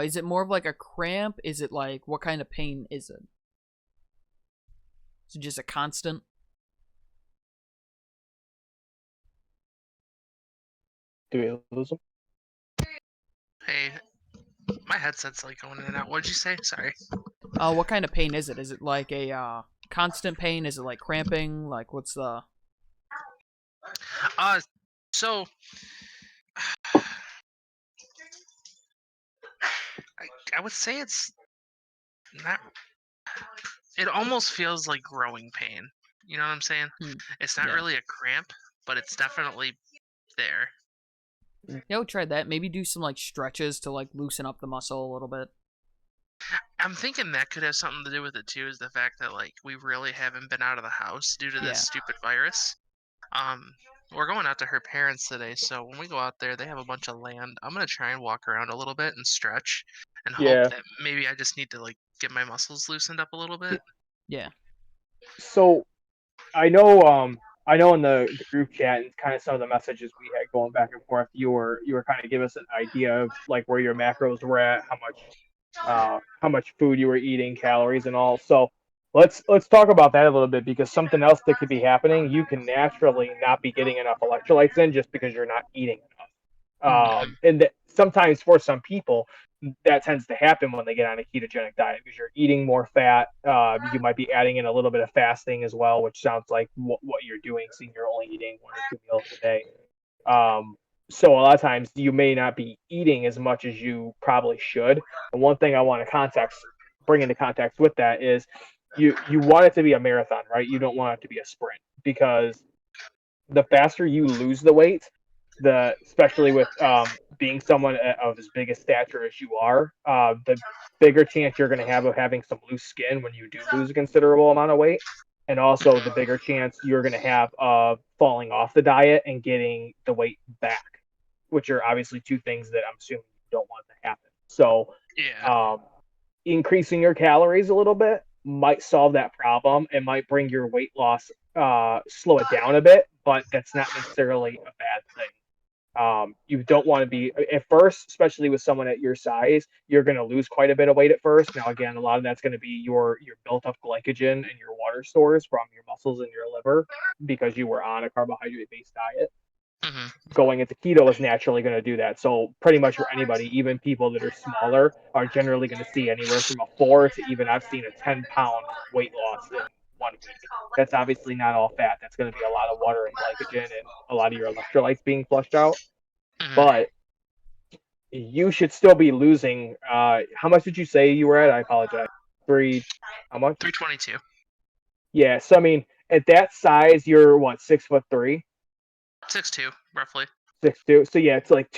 Is it more of like a cramp? Is it like what kind of pain is it? Is it just a constant? Do we lose him? Hey, my headset's like going in and out. What'd you say? Sorry. What kind of pain is it? Is it like a constant pain? Is it like cramping? Like what's the? Uh, so I would say it's not. It almost feels like growing pain. You know what I'm saying? Hmm, It's not yeah. really a cramp, but it's definitely there. Yeah, we'll try that. Maybe do some like stretches to like loosen up the muscle a little bit. I'm thinking that could have something to do with it too, is the fact that like we really haven't been out of the house due to this Yeah. stupid virus. Um, we're going out to her parents today, so when we go out there, they have a bunch of land. I'm gonna try and walk around a little bit and stretch, and hope Yeah. that maybe I just need to like get my muscles loosened up a little bit. Yeah. So I know in the group chat and kind of some of the messages we had going back and forth, you were kind of give us an idea of like where your macros were at, how much food you were eating, calories and all. So let's talk about that a little bit because something else that could be happening, you can naturally not be getting enough electrolytes in just because you're not eating enough. Hmm. And that sometimes for some people, that tends to happen when they get on a ketogenic diet because you're eating more fat. You might be adding in a little bit of fasting as well, which sounds like what you're doing, seeing you're only eating 1 or 2 meals a day. Um, so a lot of times you may not be eating as much as you probably should. And one thing I want to bring into context with that is you want it to be a marathon, right? You don't want it to be a sprint because the faster you lose the weight, the especially with being someone of as big a stature as you are, the bigger chance you're going to have of having some loose skin when you do lose a considerable amount of weight, and also the bigger chance you're going to have of falling off the diet and getting the weight back, which are obviously two things that I'm assuming you don't want to happen. So, Yeah. um, increasing your calories a little bit might solve that problem. It might bring your weight loss slow it down a bit, but that's not necessarily a bad thing. You don't want to be at first, especially with someone at your size, you're going to lose quite a bit of weight at first. Now, again, a lot of that's going to be your built up glycogen and your water stores from your muscles and your liver because you were on a carbohydrate based diet. Hmm. Going into keto is naturally going to do that. So pretty much for anybody, even people that are smaller, are generally going to see anywhere from a 4 to even I've seen a 10-pound weight loss in 1 week. That's obviously not all fat. That's going to be a lot of water and glycogen and a lot of your electrolytes being flushed out. Hmm. But you should still be losing. How much did you say you were at? I apologize. Three. How much? 322. Yeah. So I mean, at that size, you're what, 6'3", 6'2", roughly. 6'2". So yeah, it's like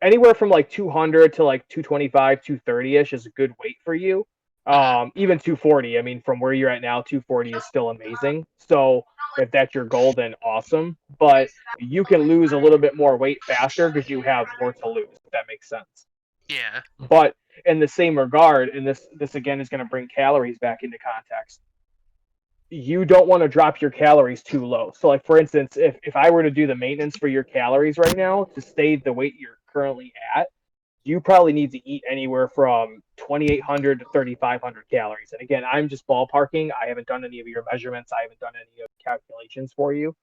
anywhere from like 200 to like 225, 230 ish is a good weight for you. Hmm. Even 240. I mean, from where you're at now, 240 is still amazing. So if that's your goal, then awesome. But you can lose a little bit more weight faster because you have more to lose. If that makes sense. Yeah. But in the same regard, and this again is going to bring calories back into context, you don't want to drop your calories too low. So like for instance, if I were to do the maintenance for your calories right now to stay the weight you're currently at, you probably need to eat anywhere from 2,800 to 3,500 calories. And again, I'm just ballparking. I haven't done any of your measurements. I haven't done any of the calculations for you.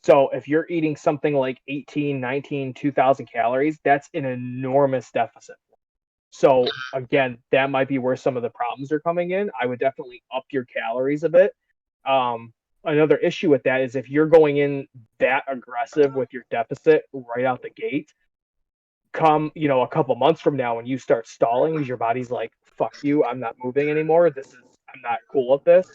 So if you're eating something like 18, 19, 2,000 calories, that's an enormous deficit. So again, that might be where some of the problems are coming in. I would definitely up your calories a bit. Another issue with that is if you're going in that aggressive with your deficit right out the gate, come a couple months from now when you start stalling because your body's like, fuck you, I'm not moving anymore, I'm not cool with this,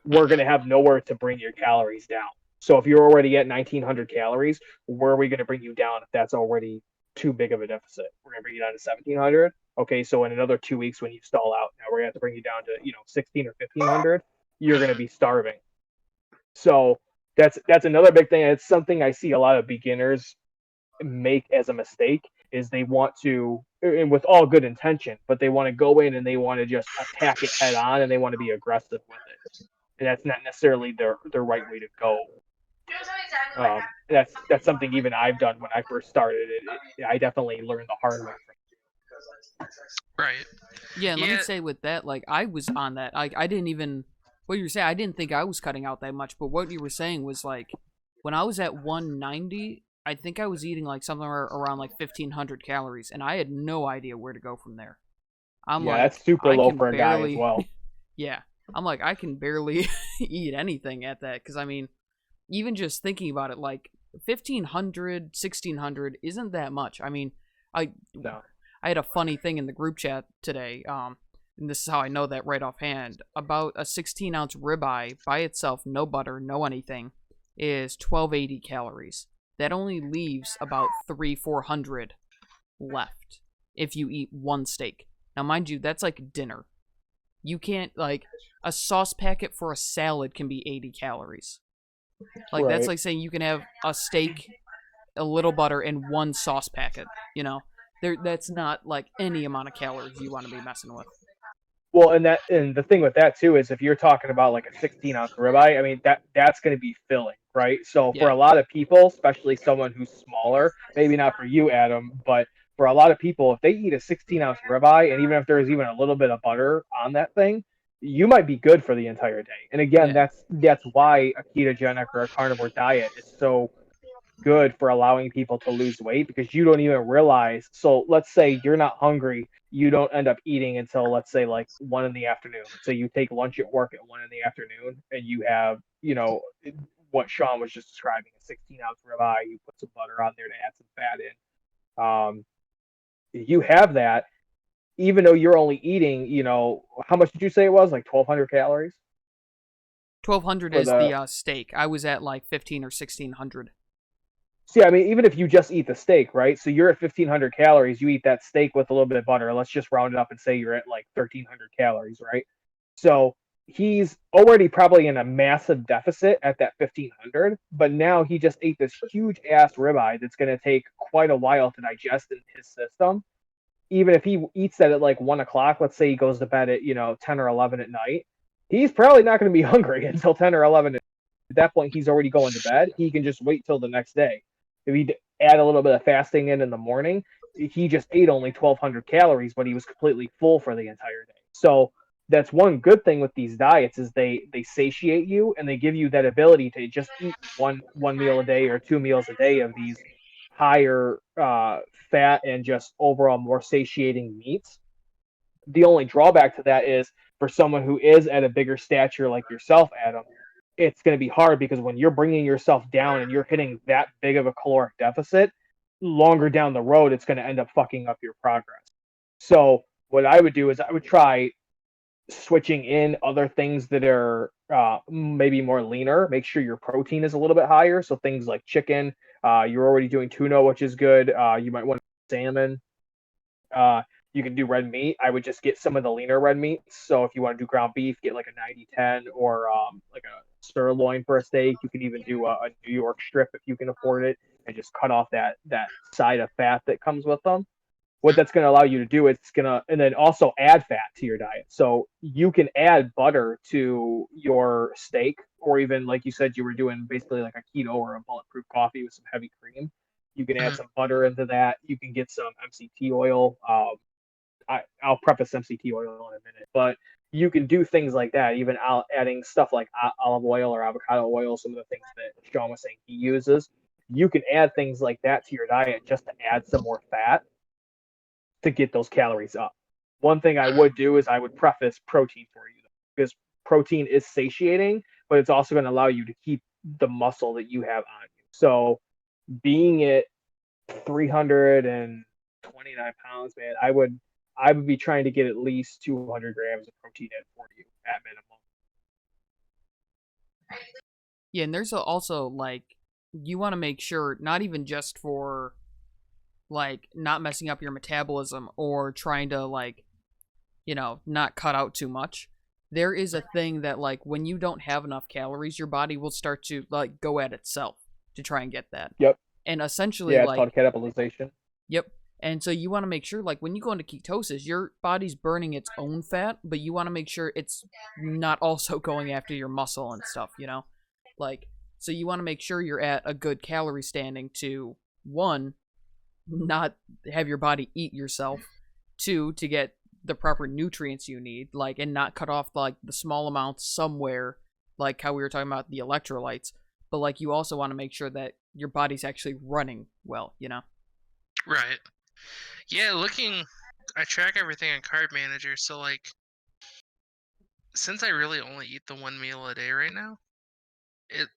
we're going Hmm. to have nowhere to bring your calories down. So if you're already at 1,900 calories, where are we going to bring you down if that's already too big of a deficit? We're going to bring you down to 1,700. Okay, so in another 2 weeks when you stall out, now we're going to have to bring you down to 16 or 1,500. You're going to Hmm. be starving. So that's another big thing. It's something I see a lot of beginners make as a mistake is they want to, and with all good intention, but they want to go in and they want to just attack it head on and they want to be aggressive with it. And that's not necessarily the right way to go. That's something even I've done when I first started. I definitely learned the hard way from Right. Yeah, and let me Yeah. say with that, like I was on that. I didn't even what you were saying. I didn't think I was cutting out that much, but what you were saying was like when I was at 190, I think I was eating like somewhere around like 1,500 calories, and I had no idea where to go from there. I'm Yeah, that's like, super I low can for a guy as barely, well. yeah. I'm like, I can barely eat anything at that because I mean, even just thinking about it, like 1,500, 1,600 isn't that much. I mean, I No. I had a funny thing in the group chat today, and this is how I know that right offhand. About a 16-ounce ribeye by itself, no butter, no anything, is 1,280 calories. That only leaves about 400 left if you eat one steak. Now, mind you, that's like dinner. You can't, like, a sauce packet for a salad can be 80 calories. Like, that's Right. like saying you can have a steak, a little butter, and one sauce packet, you know? That's not, like, any amount of calories you want to be messing with. Well, and the thing with that too is if you're talking about like a 16-ounce ribeye, I mean that's going to be filling, right? So for Yeah, a lot of people, especially someone who's smaller, maybe not for you, Adam, but for a lot of people, if they eat a 16-ounce ribeye, and even if there's even a little bit of butter on that thing, you might be good for the entire day. And again, yeah, that's why a ketogenic or a carnivore diet is so good for allowing people to lose weight because you don't even realize. So let's say you're not hungry, you don't end up eating until let's say like 1 in the afternoon. So you take lunch at work at 1 in the afternoon, and you have what Sean was just describing, a 16-ounce ribeye. You put some butter on there to add some fat in. You have that, even though you're only eating, how much did you say it was? Like 1,200 calories 1,200 for is the. the steak. I was at like 15 or 1,600. See, I mean, even if you just eat the steak, right? So you're at 1,500 calories. You eat that steak with a little bit of butter. Let's just round it up and say you're at like 1,300 calories, right? So he's already probably in a massive deficit at that 1,500, but now he just ate this huge ass ribeye that's going to take quite a while to digest in his system. Even if he eats that at like 1 o'clock, let's say he goes to bed at 10 or 11 at night, he's probably not going to be hungry until 10 or 11. At that point, he's already going to bed. He can just wait till the next day. If he add a little bit of fasting in the morning, he just ate only 1,200 calories, but he was completely full for the entire day. So that's one good thing with these diets is they satiate you and they give you that ability to just eat one meal a day or 2 meals a day of these higher fat and just overall more satiating meats. The only drawback to that is for someone who is at a bigger stature like yourself, Adam, it's going to be hard because when you're bringing yourself down and you're hitting that big of a caloric deficit, longer down the road, it's going to end up fucking up your progress. So what I would do is I would try switching in other things that are maybe more leaner. Make sure your protein is a little bit higher. So things like chicken. You're already doing tuna, which is good. You might want salmon. Uh, you can do red meat. I would just get some of the leaner red meats. So if you want to do ground beef, get like a 90-10 or like a sirloin for a steak. You can even do a New York strip if you can afford it, and just cut off that side of fat that comes with them. What that's going to allow you to do, it's going to, and then also add fat to your diet. So you can add butter to your steak, or even like you said, you were doing basically like a keto or a bulletproof coffee with some heavy cream. You can add Mhm. some butter into that. You can get some MCT oil. I'll preface MCT oil in a minute, but you can do things like that. Even adding stuff like olive oil or avocado oil, some of the things that Sean was saying he uses. You can add things like that to your diet just to add some more fat to get those calories up. One thing I would do is I would preface protein for you because protein is satiating, but it's also going to allow you to keep the muscle that you have on you. So being at 329 pounds, man, I would be trying to get at least 200 grams of protein in for you at minimum. Yeah, and there's also like you want to make sure not even just for like not messing up your metabolism or trying to like, not cut out too much. There is a thing that like when you don't have enough calories, your body will start to like go at itself to try and get that. Yep. And essentially Yeah, it's like called catabolization. yep. And so you want to make sure like when you go into ketosis, your body's burning its own fat, but you want to make sure it's not also going after your muscle and stuff. Like so you want to make sure you're at a good calorie standing to one, not have your body eat yourself, two, to get the proper nutrients you need, like, and not cut off like the small amounts somewhere, like how we were talking about the electrolytes, but like you also want to make sure that your body's actually running well. Right. Yeah, I track everything on Carb Manager, so like, since I really only eat the one meal a day right now, it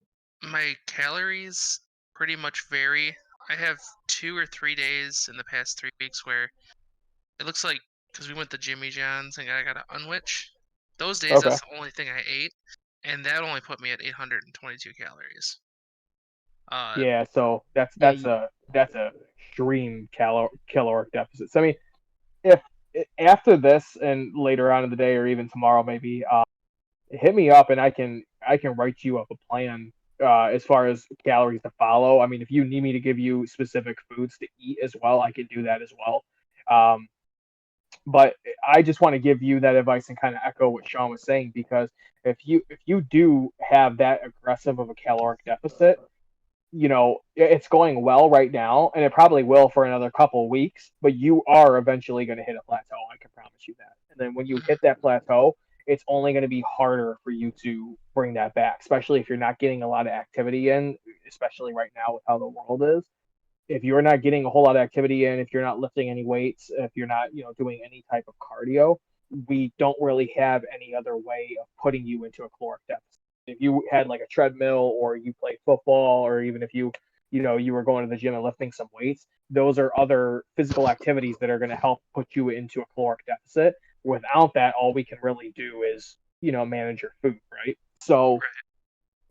my calories pretty much vary. I have 2 or 3 days in the past 3 weeks where it looks like because we went to Jimmy John's and I got an unwich. Those days, Okay. that's the only thing I ate, and that only put me at 822 calories. Uh, Yeah, so that's Yeah, that's a that's a extreme caloric deficit. So I mean, if after this and later on in the day or even tomorrow maybe, hit me up and I can write you up a plan as far as calories to follow. I mean, if you need me to give you specific foods to eat as well, I can do that as well. Um, but I just want to give you that advice and kind of echo what Sean was saying because if you do have that aggressive of a caloric deficit, it's going well right now, and it probably will for another couple of weeks, but you are eventually going to hit a plateau. I can promise you that. And then when you hit that plateau, it's only going to be harder for you to bring that back, especially if you're not getting a lot of activity in, especially right now with how the world is. If you're not getting a whole lot of activity in, if you're not lifting any weights, if you're not, doing any type of cardio, we don't really have any other way of putting you into a caloric deficit. If you had like a treadmill or you played football or even if you were going to the gym and lifting some weights, those are other physical activities that are going to help put you into a caloric deficit. Without that, all we can really do is, manage your food, right? So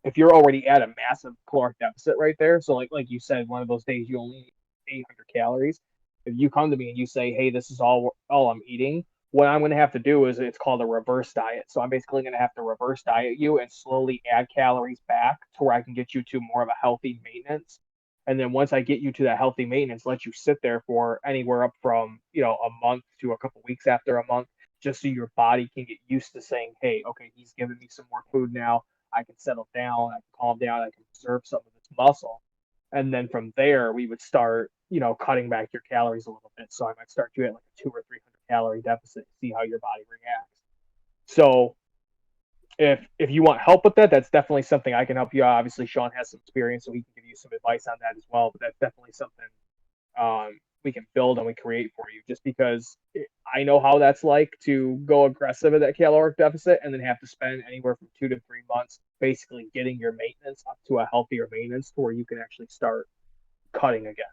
if you're already at a massive caloric deficit right there, so like you said, one of those days you only eat 800 calories. If you come to me and you say, "Hey, this is all I'm eating," what I'm going to have to do is it's called a reverse diet. So I'm basically going to have to reverse diet you and slowly add calories back to where I can get you to more of a healthy maintenance. And then once I get you to that healthy maintenance, let you sit there for anywhere up from a month to a couple weeks after a month, just so your body can get used to saying, "Hey, okay, he's giving me some more food now. I can settle down, I can calm down, I can preserve some of this muscle." And then from there, we would start, cutting back your calories a little bit. So I might start you at like a 200 or 300 calorie deficit, see how your body reacts. So if you want help with that, that's definitely something I can help you out. Obviously, Sean has some experience, so he can give you some advice on that as well. But that's definitely something we can build and we create for you. Just because I know how that's like to go aggressive at that caloric deficit and then have to spend anywhere from 2 to 3 months basically getting your maintenance up to a healthier maintenance to where you can actually start cutting again.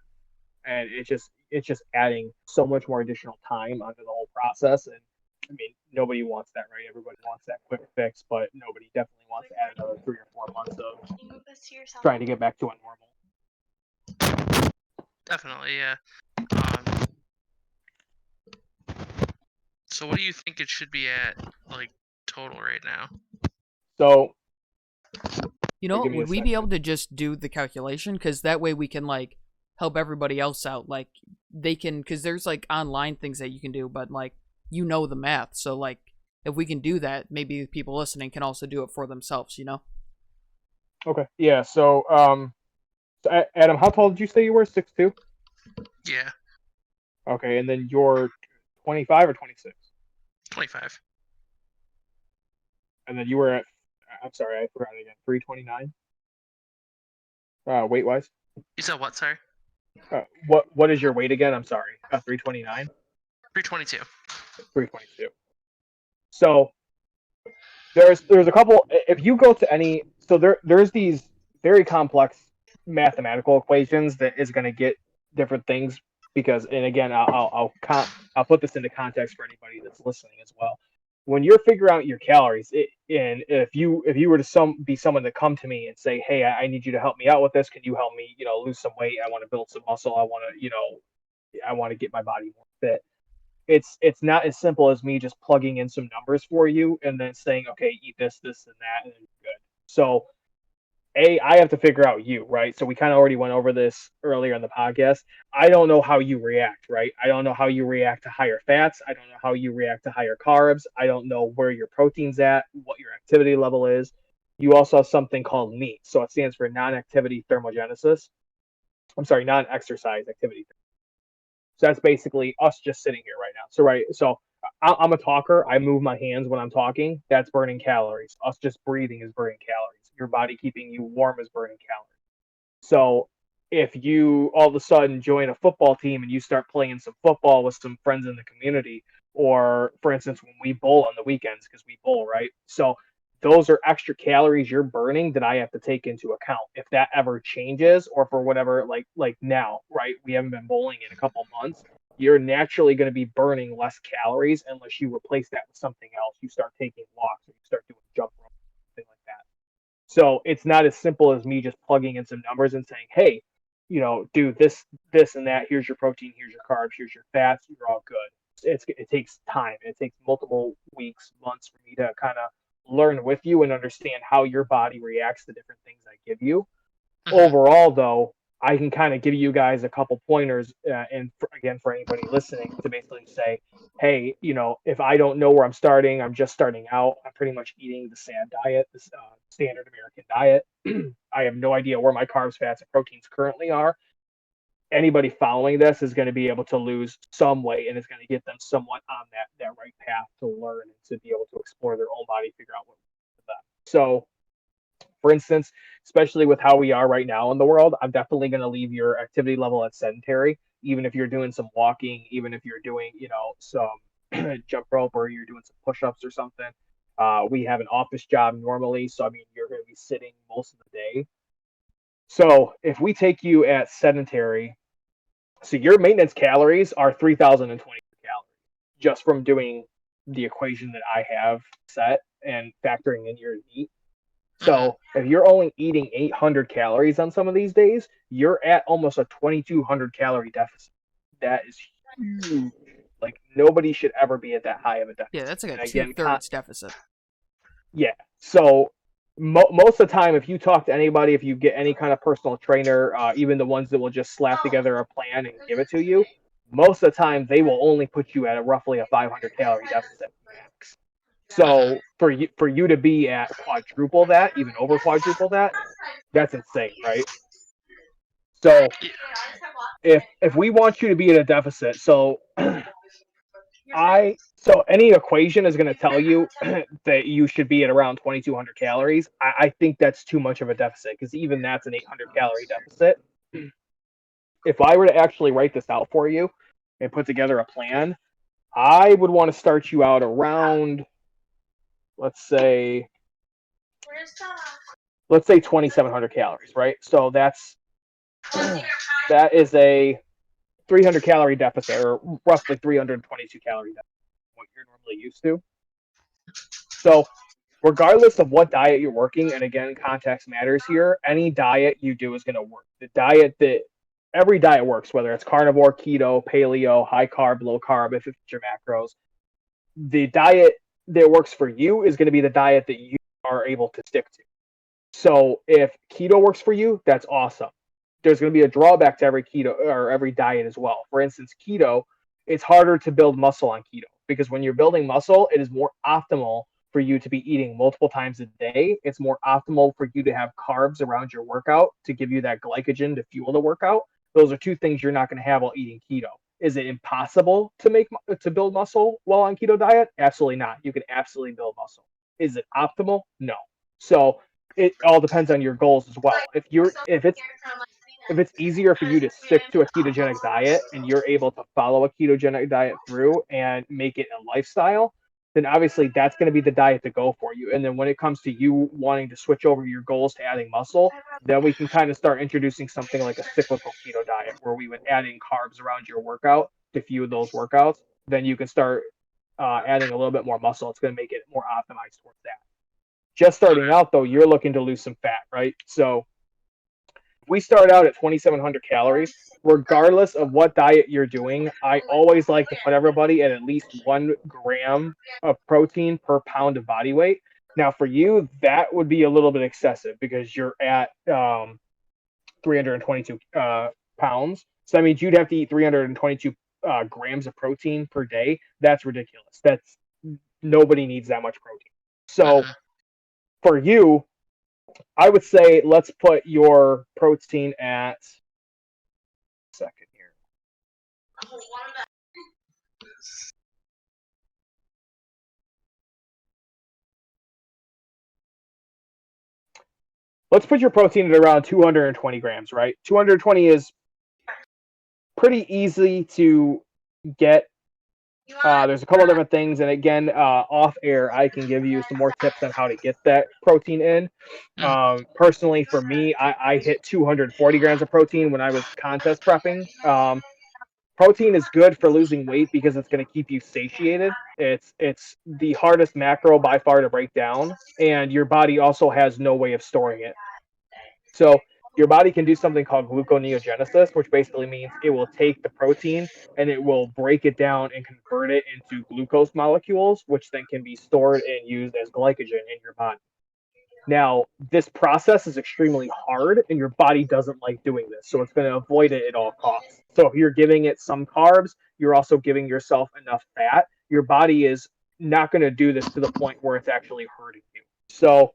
And it's just adding so much more additional time onto the whole process. And I mean, nobody wants that, right? Everybody wants that quick fix, but nobody definitely wants to add another 3 or 4 months of trying to get back to a normal. Definitely, yeah. Um, so what do you think it should be at, like, total right now? So, Would we be able to just do the calculation? Because that way we can, like, help everybody else out. Like, they can, because there's, like, online things that you can do, but, like, the math. So, like, if we can do that, maybe people listening can also do it for themselves, Okay. Yeah. So, Adam, how tall did you say you were? 6'2"? Yeah. Okay, and then you're 25 or 26? 25. And then you were at, I'm sorry, I forgot it again, 329? Weight wise? You said what, sorry? What is your weight again? I'm sorry. 329? 322. 322. So there's a couple. If you go to any, so there's these very complex mathematical equations that is going to get different things because, and again, I'll put this into context for anybody that's listening as well. When you're figuring out your calories, and if you were to be someone to come to me and say, hey, I need you to help me out with this. Can you help me, lose some weight? I want to build some muscle. I want to get my body more fit. It's not as simple as me just plugging in some numbers for you and then saying, okay, eat this, this, and that, and then you're good. So I have to figure out you, right? So we kind of already went over this earlier in the podcast. I don't know how you react, right? I don't know how you react to higher fats. I don't know how you react to higher carbs. I don't know where your protein's at, what your activity level is. You also have something called NEAT. So it stands for non-activity thermogenesis. I'm sorry, non-exercise activity. So that's basically us just sitting here right now. So I'm a talker. I move my hands when I'm talking. That's burning calories. Us just breathing is burning calories. Your body keeping you warm is burning calories. So if you all of a sudden join a football team and you start playing some football with some friends in the community, or for instance, when we bowl on the weekends, because we bowl, right? So those are extra calories you're burning that I have to take into account. If that ever changes, or for whatever, like now, right? We haven't been bowling in a couple months. You're naturally going to be burning less calories unless you replace that with something else. You start taking walks, or you start doing jump rope, something like that. So it's not as simple as me just plugging in some numbers and saying, hey, do this, this, and that. Here's your protein. Here's your carbs. Here's your fats. You're all good. It takes time. It takes multiple weeks, months for me to kind of learn with you and understand how your body reacts to different things I give you. Overall, though, I can kind of give you guys a couple pointers, and again, for anybody listening, to basically say, hey, if I don't know where I'm starting, I'm just starting out. I'm pretty much eating the SAD diet, the standard American diet. I have no idea where my carbs, fats, and proteins currently are. Anybody following this is going to be able to lose some weight, and it's going to get them somewhat on that right path to learn and to be able to explore their own body, figure out what for them. So, for instance, especially with how we are right now in the world, I'm definitely going to leave your activity level at sedentary, even if you're doing some walking, even if you're doing, some jump rope, or you're doing some push-ups or something. We have an office job normally, so I mean, you're going to be sitting most of the day. So if we take you at sedentary, so your maintenance calories are 3,020 calories just from doing the equation that I have set and factoring in your NEAT. So if you're only eating 800 calories on some of these days, you're at almost a 2,200 calorie deficit. That is huge. Like, nobody should ever be at that high of a deficit. Yeah, that's like a 2/3 deficit. Yeah. So most of the time, if you talk to anybody, if you get any kind of personal trainer, even the ones that will just slap together a plan and give it to you, most of the time they will only put you at roughly a 500 calorie deficit max. So for you to be at quadruple that, even over quadruple that, that's insane, right? So if we want you to be at a deficit, so any equation is going to tell you that you should be at around 2,200 calories. I think that's too much of a deficit because even that's an 800 calorie deficit. If I were to actually write this out for you and put together a plan, I would want to start you out around, let's say 2,700 calories, right? So that is a 300 calorie deficit, or roughly 322 calorie deficit, what you're normally used to. So regardless of what diet you're working, and again, context matters here, any diet you do is going to work. Every diet works, whether it's carnivore, keto, paleo, high carb, low carb, if it's your macros. The diet that works for you is going to be the diet that you are able to stick to. So if keto works for you, that's awesome. There's going to be a drawback to every keto or every diet as well. For instance, keto, it's harder to build muscle on keto because when you're building muscle, it is more optimal for you to be eating multiple times a day. It's more optimal for you to have carbs around your workout to give you that glycogen to fuel the workout. Those are two things you're not going to have while eating keto. Is it impossible to build muscle while on keto diet? Absolutely not. You can absolutely build muscle. Is it optimal? No. So it all depends on your goals as well. If it's easier for you to stick to a ketogenic diet and you're able to follow a ketogenic diet through and make it a lifestyle, then obviously that's going to be the diet to go for you. And then when it comes to you wanting to switch over your goals to adding muscle, then we can kind of start introducing something like a cyclical keto diet where we would add in carbs around your workout to fuel those workouts. Then you can start adding a little bit more muscle. It's going to make it more optimized towards that. Just starting out though, you're looking to lose some fat, right? So we start out at 2,700 calories. Regardless of what diet you're doing, I always like to put everybody at least 1 gram of protein per pound of body weight. Now, for you, that would be a little bit excessive because you're at 322 pounds. So that means you'd have to eat 322 grams of protein per day. That's ridiculous. Nobody needs that much protein. So for you, I would say let's put your protein at second here. Let's put your protein at around 220 grams, right? 220 is pretty easy to get. There's a couple of different things, and again, off air, I can give you some more tips on how to get that protein in. Personally, for me, I hit 240 grams of protein when I was contest prepping. Protein is good for losing weight because it's going to keep you satiated. It's the hardest macro by far to break down, and your body also has no way of storing it. So your body can do something called gluconeogenesis, which basically means it will take the protein and it will break it down and convert it into glucose molecules, which then can be stored and used as glycogen in your body. Now, this process is extremely hard, and your body doesn't like doing this, so it's going to avoid it at all costs. So if you're giving it some carbs, you're also giving yourself enough fat. Your body is not going to do this to the point where it's actually hurting you. So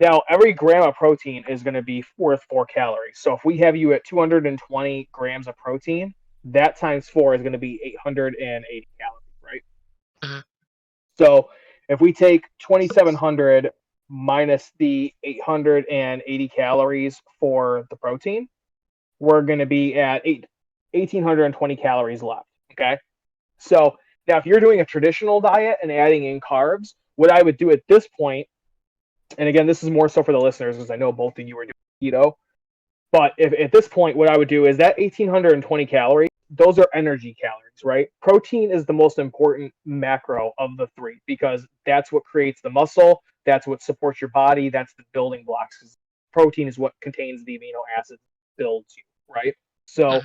now every gram of protein is going to be worth 4 calories. So if we have you at 220 grams of protein, that times 4 is going to be 880 calories, right? So if we take 2,700 minus the 880 calories for the protein, we're going to be at 1,820 calories left. Okay. So now if you're doing a traditional diet and adding in carbs, what I would do at this point, and again, this is more so for the listeners because I know both of you are doing keto, but if at this point, what I would do is that 1,820 calories, those are energy calories, right? Protein is the most important macro of the three because that's what creates the muscle. That's what supports your body. That's the building blocks. Protein is what contains the amino acids builds you, right? So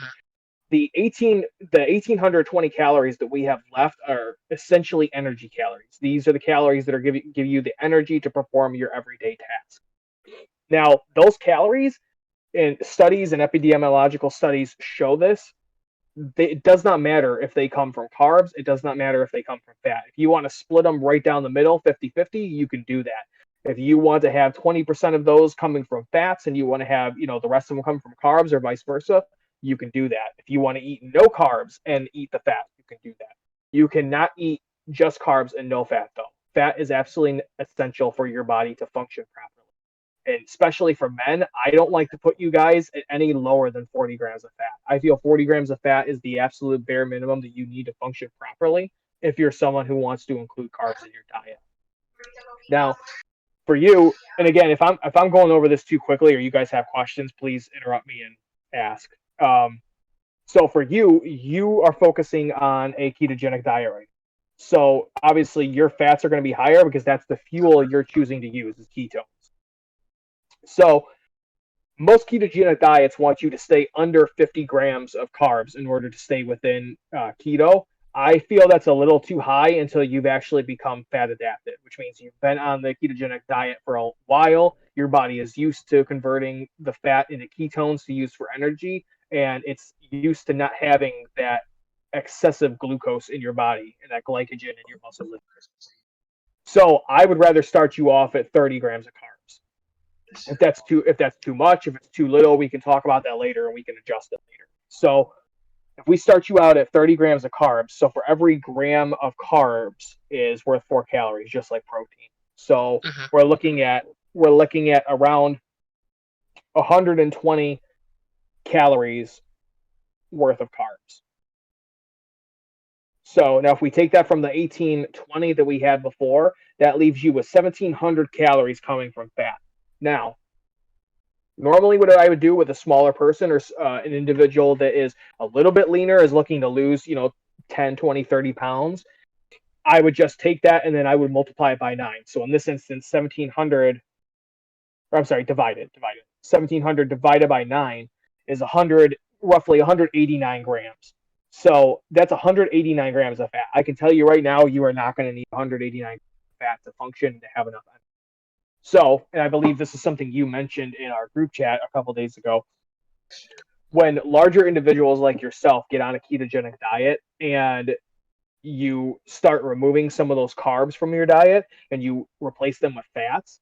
the 1,820 calories that we have left are essentially energy calories. These are the calories that are give you the energy to perform your everyday task. Now, those calories, and studies and epidemiological studies show this, it does not matter if they come from carbs. It does not matter if they come from fat. If you want to split them right down the middle, 50-50, you can do that. If you want to have 20% of those coming from fats and you want to have, the rest of them coming from carbs or vice versa, you can do that. If you want to eat no carbs and eat the fat, you can do that. You cannot eat just carbs and no fat, though. Fat is absolutely essential for your body to function properly. And especially for men, I don't like to put you guys at any lower than 40 grams of fat. I feel 40 grams of fat is the absolute bare minimum that you need to function properly if you're someone who wants to include carbs in your diet. Now, for you, and again, if I'm going over this too quickly or you guys have questions, please interrupt me and ask. So for you, you are focusing on a ketogenic diet right now. So obviously your fats are going to be higher because that's the fuel you're choosing to use is ketones. So most ketogenic diets want you to stay under 50 grams of carbs in order to stay within keto. I feel that's a little too high until you've actually become fat adapted, which means you've been on the ketogenic diet for a while. Your body is used to converting the fat into ketones to use for energy, and it's used to not having that excessive glucose in your body and that glycogen in your muscle. So I would rather start you off at 30 grams of carbs. If that's too much, if it's too little, we can talk about that later and we can adjust it later. So if we start you out at 30 grams of carbs, so for every gram of carbs is worth 4 calories, just like protein. So we're looking at around 120 calories worth of carbs. So now if we take that from the 1820 that we had before, that leaves you with 1,700 calories coming from fat. Now, normally what I would do with a smaller person or an individual that is a little bit leaner, is looking to lose, 10, 20, 30 pounds, I would just take that and then I would multiply it by 9. So in this instance, 1,700, or I'm sorry, divided. 1,700 divided by 9 is roughly 189 grams. So that's 189 grams of fat. I can tell you right now, you are not going to need 189 grams of fat to function, to have enough energy. So, and I believe this is something you mentioned in our group chat a couple days ago, when larger individuals like yourself get on a ketogenic diet and you start removing some of those carbs from your diet and you replace them with fats,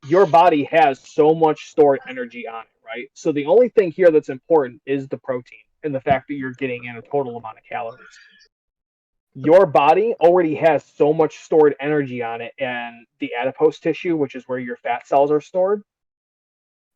your body has so much stored energy on it, right? So the only thing here that's important is the protein and the fact that you're getting in a total amount of calories. Your body already has so much stored energy on it, and the adipose tissue, which is where your fat cells are stored,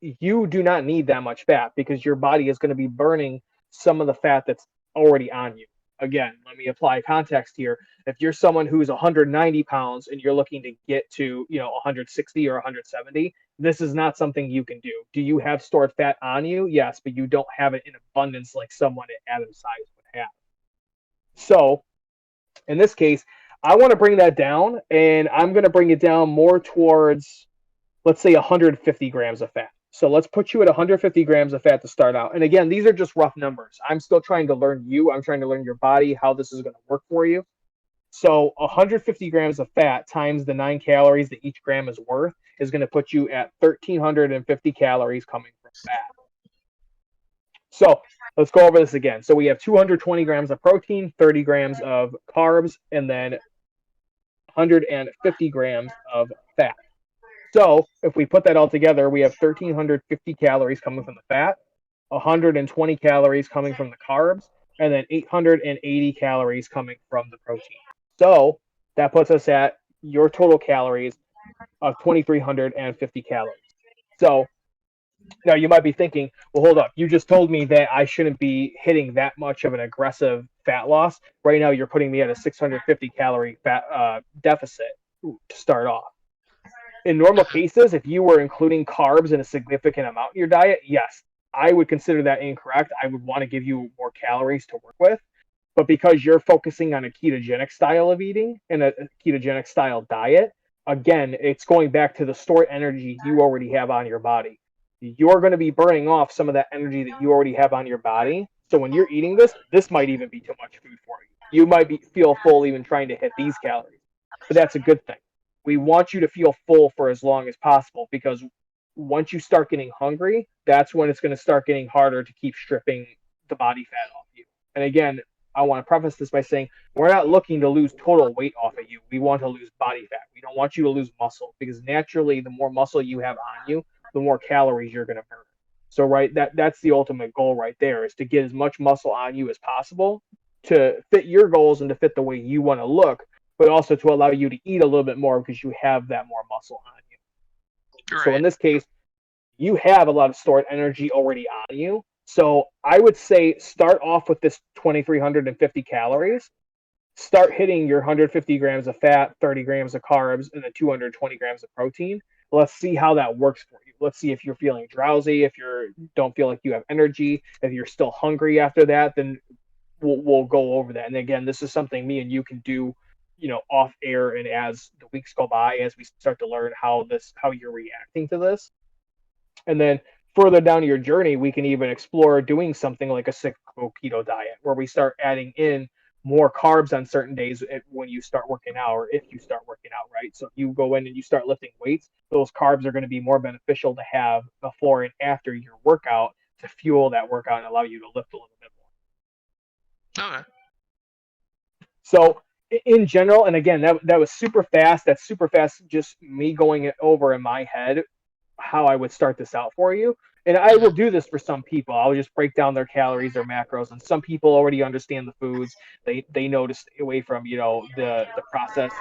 you do not need that much fat because your body is going to be burning some of the fat that's already on you. Again, let me apply context here. If you're someone who's 190 pounds and you're looking to get to 160 or 170, this is not something you can do. Do you have stored fat on you? Yes, but you don't have it in abundance like someone at Adam's size would have. So in this case, I want to bring that down, and I'm going to bring it down more towards, let's say, 150 grams of fat. So let's put you at 150 grams of fat to start out. And again, these are just rough numbers. I'm still trying to learn you. I'm trying to learn your body, how this is going to work for you. So 150 grams of fat times the 9 calories that each gram is worth is going to put you at 1,350 calories coming from fat. So let's go over this again. So we have 220 grams of protein, 30 grams of carbs, and then 150 grams of fat. So if we put that all together, we have 1,350 calories coming from the fat, 120 calories coming from the carbs, and then 880 calories coming from the protein. So that puts us at your total calories of 2,350 calories. So now you might be thinking, well, hold up. You just told me that I shouldn't be hitting that much of an aggressive fat loss. Right now, you're putting me at a 650 calorie fat deficit to start off. In normal cases, if you were including carbs in a significant amount in your diet, yes, I would consider that incorrect. I would want to give you more calories to work with. But because you're focusing on a ketogenic style of eating and a ketogenic style diet, again, it's going back to the stored energy you already have on your body. You're going to be burning off some of that energy that you already have on your body. So when you're eating this might even be too much food for you. You might feel full even trying to hit these calories. But that's a good thing. We want you to feel full for as long as possible, because once you start getting hungry, that's when it's going to start getting harder to keep stripping the body fat off you. And again, I want to preface this by saying we're not looking to lose total weight off of you. We want to lose body fat. We don't want you to lose muscle because naturally, the more muscle you have on you, the more calories you're going to burn. So, right, that's the ultimate goal right there is to get as much muscle on you as possible to fit your goals and to fit the way you want to look, but also to allow you to eat a little bit more because you have that more muscle on you. So, in Right. this case, you have a lot of stored energy already on you. So I would say start off with this 2,350 calories. Start hitting your 150 grams of fat, 30 grams of carbs, and then 220 grams of protein. Let's see how that works for you. Let's see if you're feeling drowsy, if you don't feel like you have energy, if you're still hungry after that, then we'll go over that. And again, this is something me and you can do, off air and as the weeks go by, as we start to learn how you're reacting to this. And then further down your journey, we can even explore doing something like a cyclical keto diet, where we start adding in more carbs on certain days when you start working out, or if you start working out, right? So if you go in and you start lifting weights, those carbs are going to be more beneficial to have before and after your workout to fuel that workout and allow you to lift a little bit more. Okay. So in general, and again, that was super fast. That's super fast. Just me going it over in my head how I would start this out for you. And I will Mhm. do this for some people. I'll just break down their calories, their macros, and some people already understand the foods. They know to stay away from the processed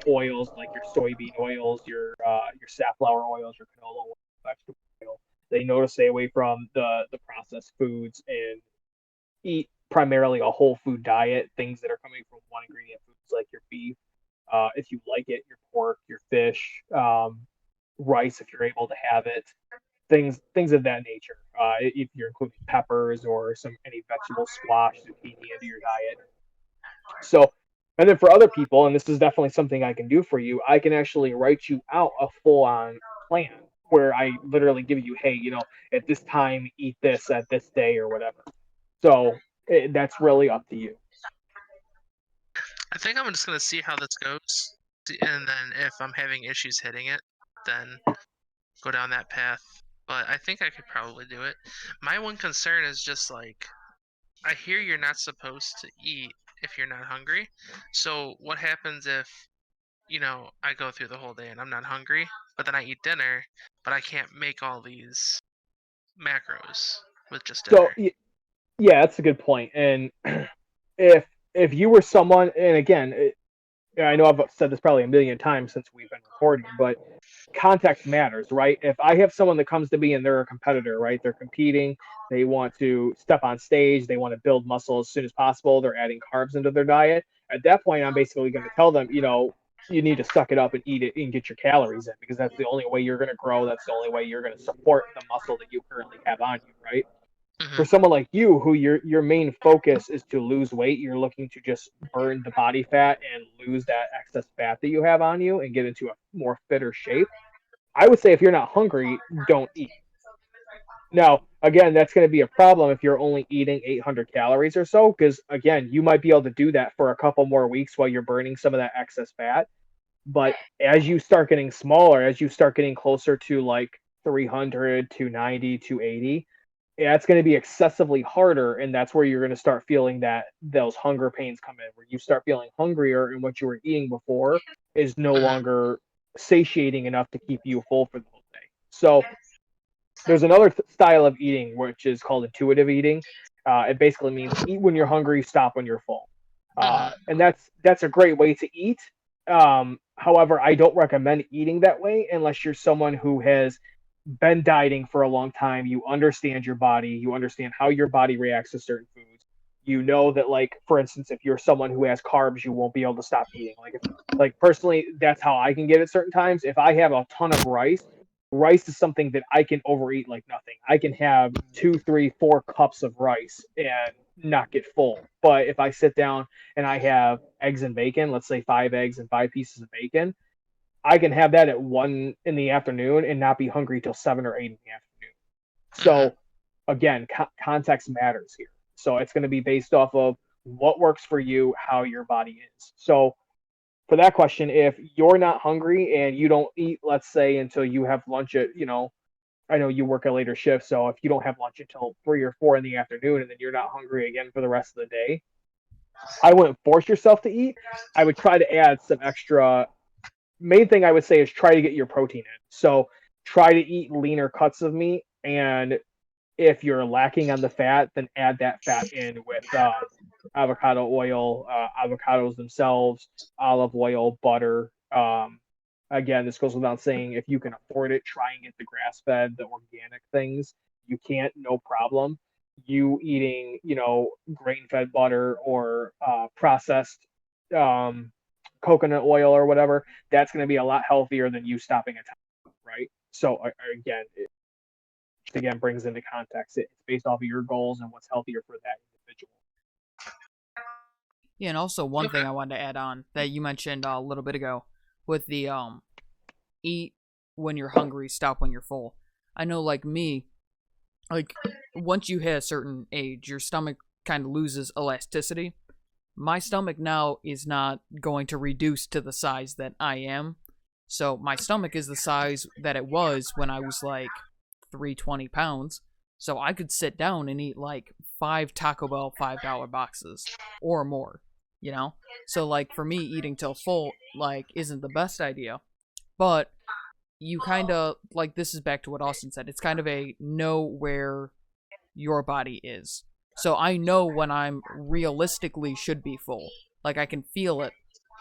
oils like your soybean oils, your safflower oils, your canola oil, vegetable oil. They know to stay away from the processed foods and eat primarily a whole food diet, things that are coming from one ingredient foods like your beef, if you like it, your pork, your fish, rice if you're able to have it, things of that nature. If you're including peppers or any vegetable squash, zucchini into your diet. So, and then for other people, and this is definitely something I can do for you, I can actually write you out a full on plan where I literally give you, hey, at this time, eat this at this day or whatever. So that's really up to you. I think I'm just gonna see how this goes, and then if I'm having issues hitting it, then go down that path. But I think I could probably do it. My one concern is just like I hear you're not supposed to eat if you're not hungry. So what happens if, I go through the whole day and I'm not hungry, but then I eat dinner, but I can't make all these macros with just So dinner. yeah, that's a good point. And if if you were someone, and again, I know I've said this probably a million times since we've been recording, but context matters, right? If I have someone that comes to me and they're a competitor, right? They're competing, they want to step on stage, they want to build muscle as soon as possible, they're adding carbs into their diet. At that point, I'm basically going to tell them, you need to suck it up and eat it and get your calories in because that's the only way you're going to grow. That's the only way you're going to support the muscle that you currently have on you, right? For Hmm. someone like you who your main focus is to lose weight, you're looking to just burn the body fat and lose that excess fat that you have on you and get into a more fitter shape. I would say if you're not hungry, don't eat. Now, again, that's going to be a problem if you're only eating 800 calories or so, because again, you might be able to do that for a couple more weeks while you're burning some of that excess fat. But as you start getting smaller, as you start getting closer to like 300, 290, 280, yeah, it's going to be excessively harder, and that's where you're going to start feeling that those hunger pains come in, where you start feeling hungrier, and what you were eating before is no Hmm. longer satiating enough to keep you full for the whole day. So there's another style of eating which is called intuitive eating. It basically means eat when you're hungry, stop when you're full, Hmm. and that's a great way to eat. However, I don't recommend eating that way unless you're someone who has been dieting for a long time. You understand your body, you understand how your body reacts to certain foods. You know that, like, for instance, if you're someone who has carbs, you won't be able to stop eating. Like personally, that's how I can get at certain times. If I have a ton of rice is something that I can overeat like nothing. I can have two, three, 4 cups of rice and not get full. But if I sit down and I have eggs and bacon, let's say 5 eggs and 5 pieces of bacon, I can have that at 1 in the afternoon and not be hungry till 7 or 8 in the afternoon. Hmm. So again, context matters here. So it's going to be based off of what works for you, how your body is. So for that question, if you're not hungry and you don't eat, let's say, until you have lunch at, I know you work a later shift, so if you don't have lunch until 3 or 4 in the afternoon and then you're not hungry again for the rest of the day, I wouldn't force yourself to eat. I would try to add some extra. Main thing I would say is try to get your protein in. So try to eat leaner cuts of meat, and if you're lacking on the fat, then add that fat in with avocado oil, avocados themselves, olive oil, butter. Again, this goes without saying. If you can afford it, try and get the grass-fed, the organic things. You can't, no problem. You eating, grain-fed butter or processed um, coconut oil or whatever, that's going to be a lot healthier than you stopping at time, right? So again, again brings into context. It's based off of your goals and what's healthier for that individual. Yeah, and also one thing Okay. I wanted to add on that you mentioned a little bit ago with the eat when you're hungry, stop when you're full. I know, like me, like once you hit a certain age, your stomach kind of loses elasticity. My stomach now is not going to reduce to the size that I am. So my stomach is the size that it was when I was like 320 pounds. So I could sit down and eat like five Taco Bell $5 boxes or more, you know? So like for me, eating till full like isn't the best idea. But you kind of like this is back to what Austin said. It's kind of a know where your body is. So I know when I'm realistically should be full. Like I can feel it,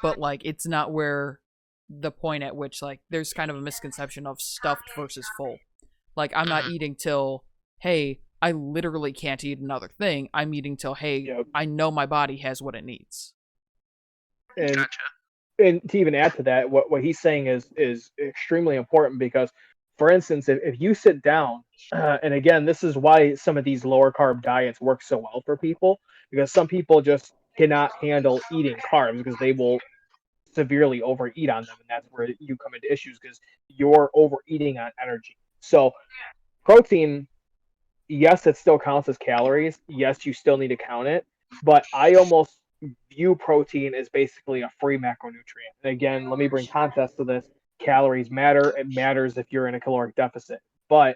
but like it's not where the point at which like there's kind of a misconception of stuffed versus full. Like I'm not Mhm. eating till hey, I literally can't eat another thing. I'm eating till hey, Yep. I know my body has what it needs. And Gotcha. and to even add to that, what he's saying is extremely important because, for instance, if you sit down, and again, this is why some of these lower carb diets work so well for people because some people just cannot handle eating carbs because they will severely overeat on them, and that's where you come into issues because you're overeating on energy. So protein, yes, it still counts as calories. Yes, you still need to count it, but I almost view protein as basically a free macronutrient. And again, let me bring context to this. Calories matter. It matters if you're in a caloric deficit. But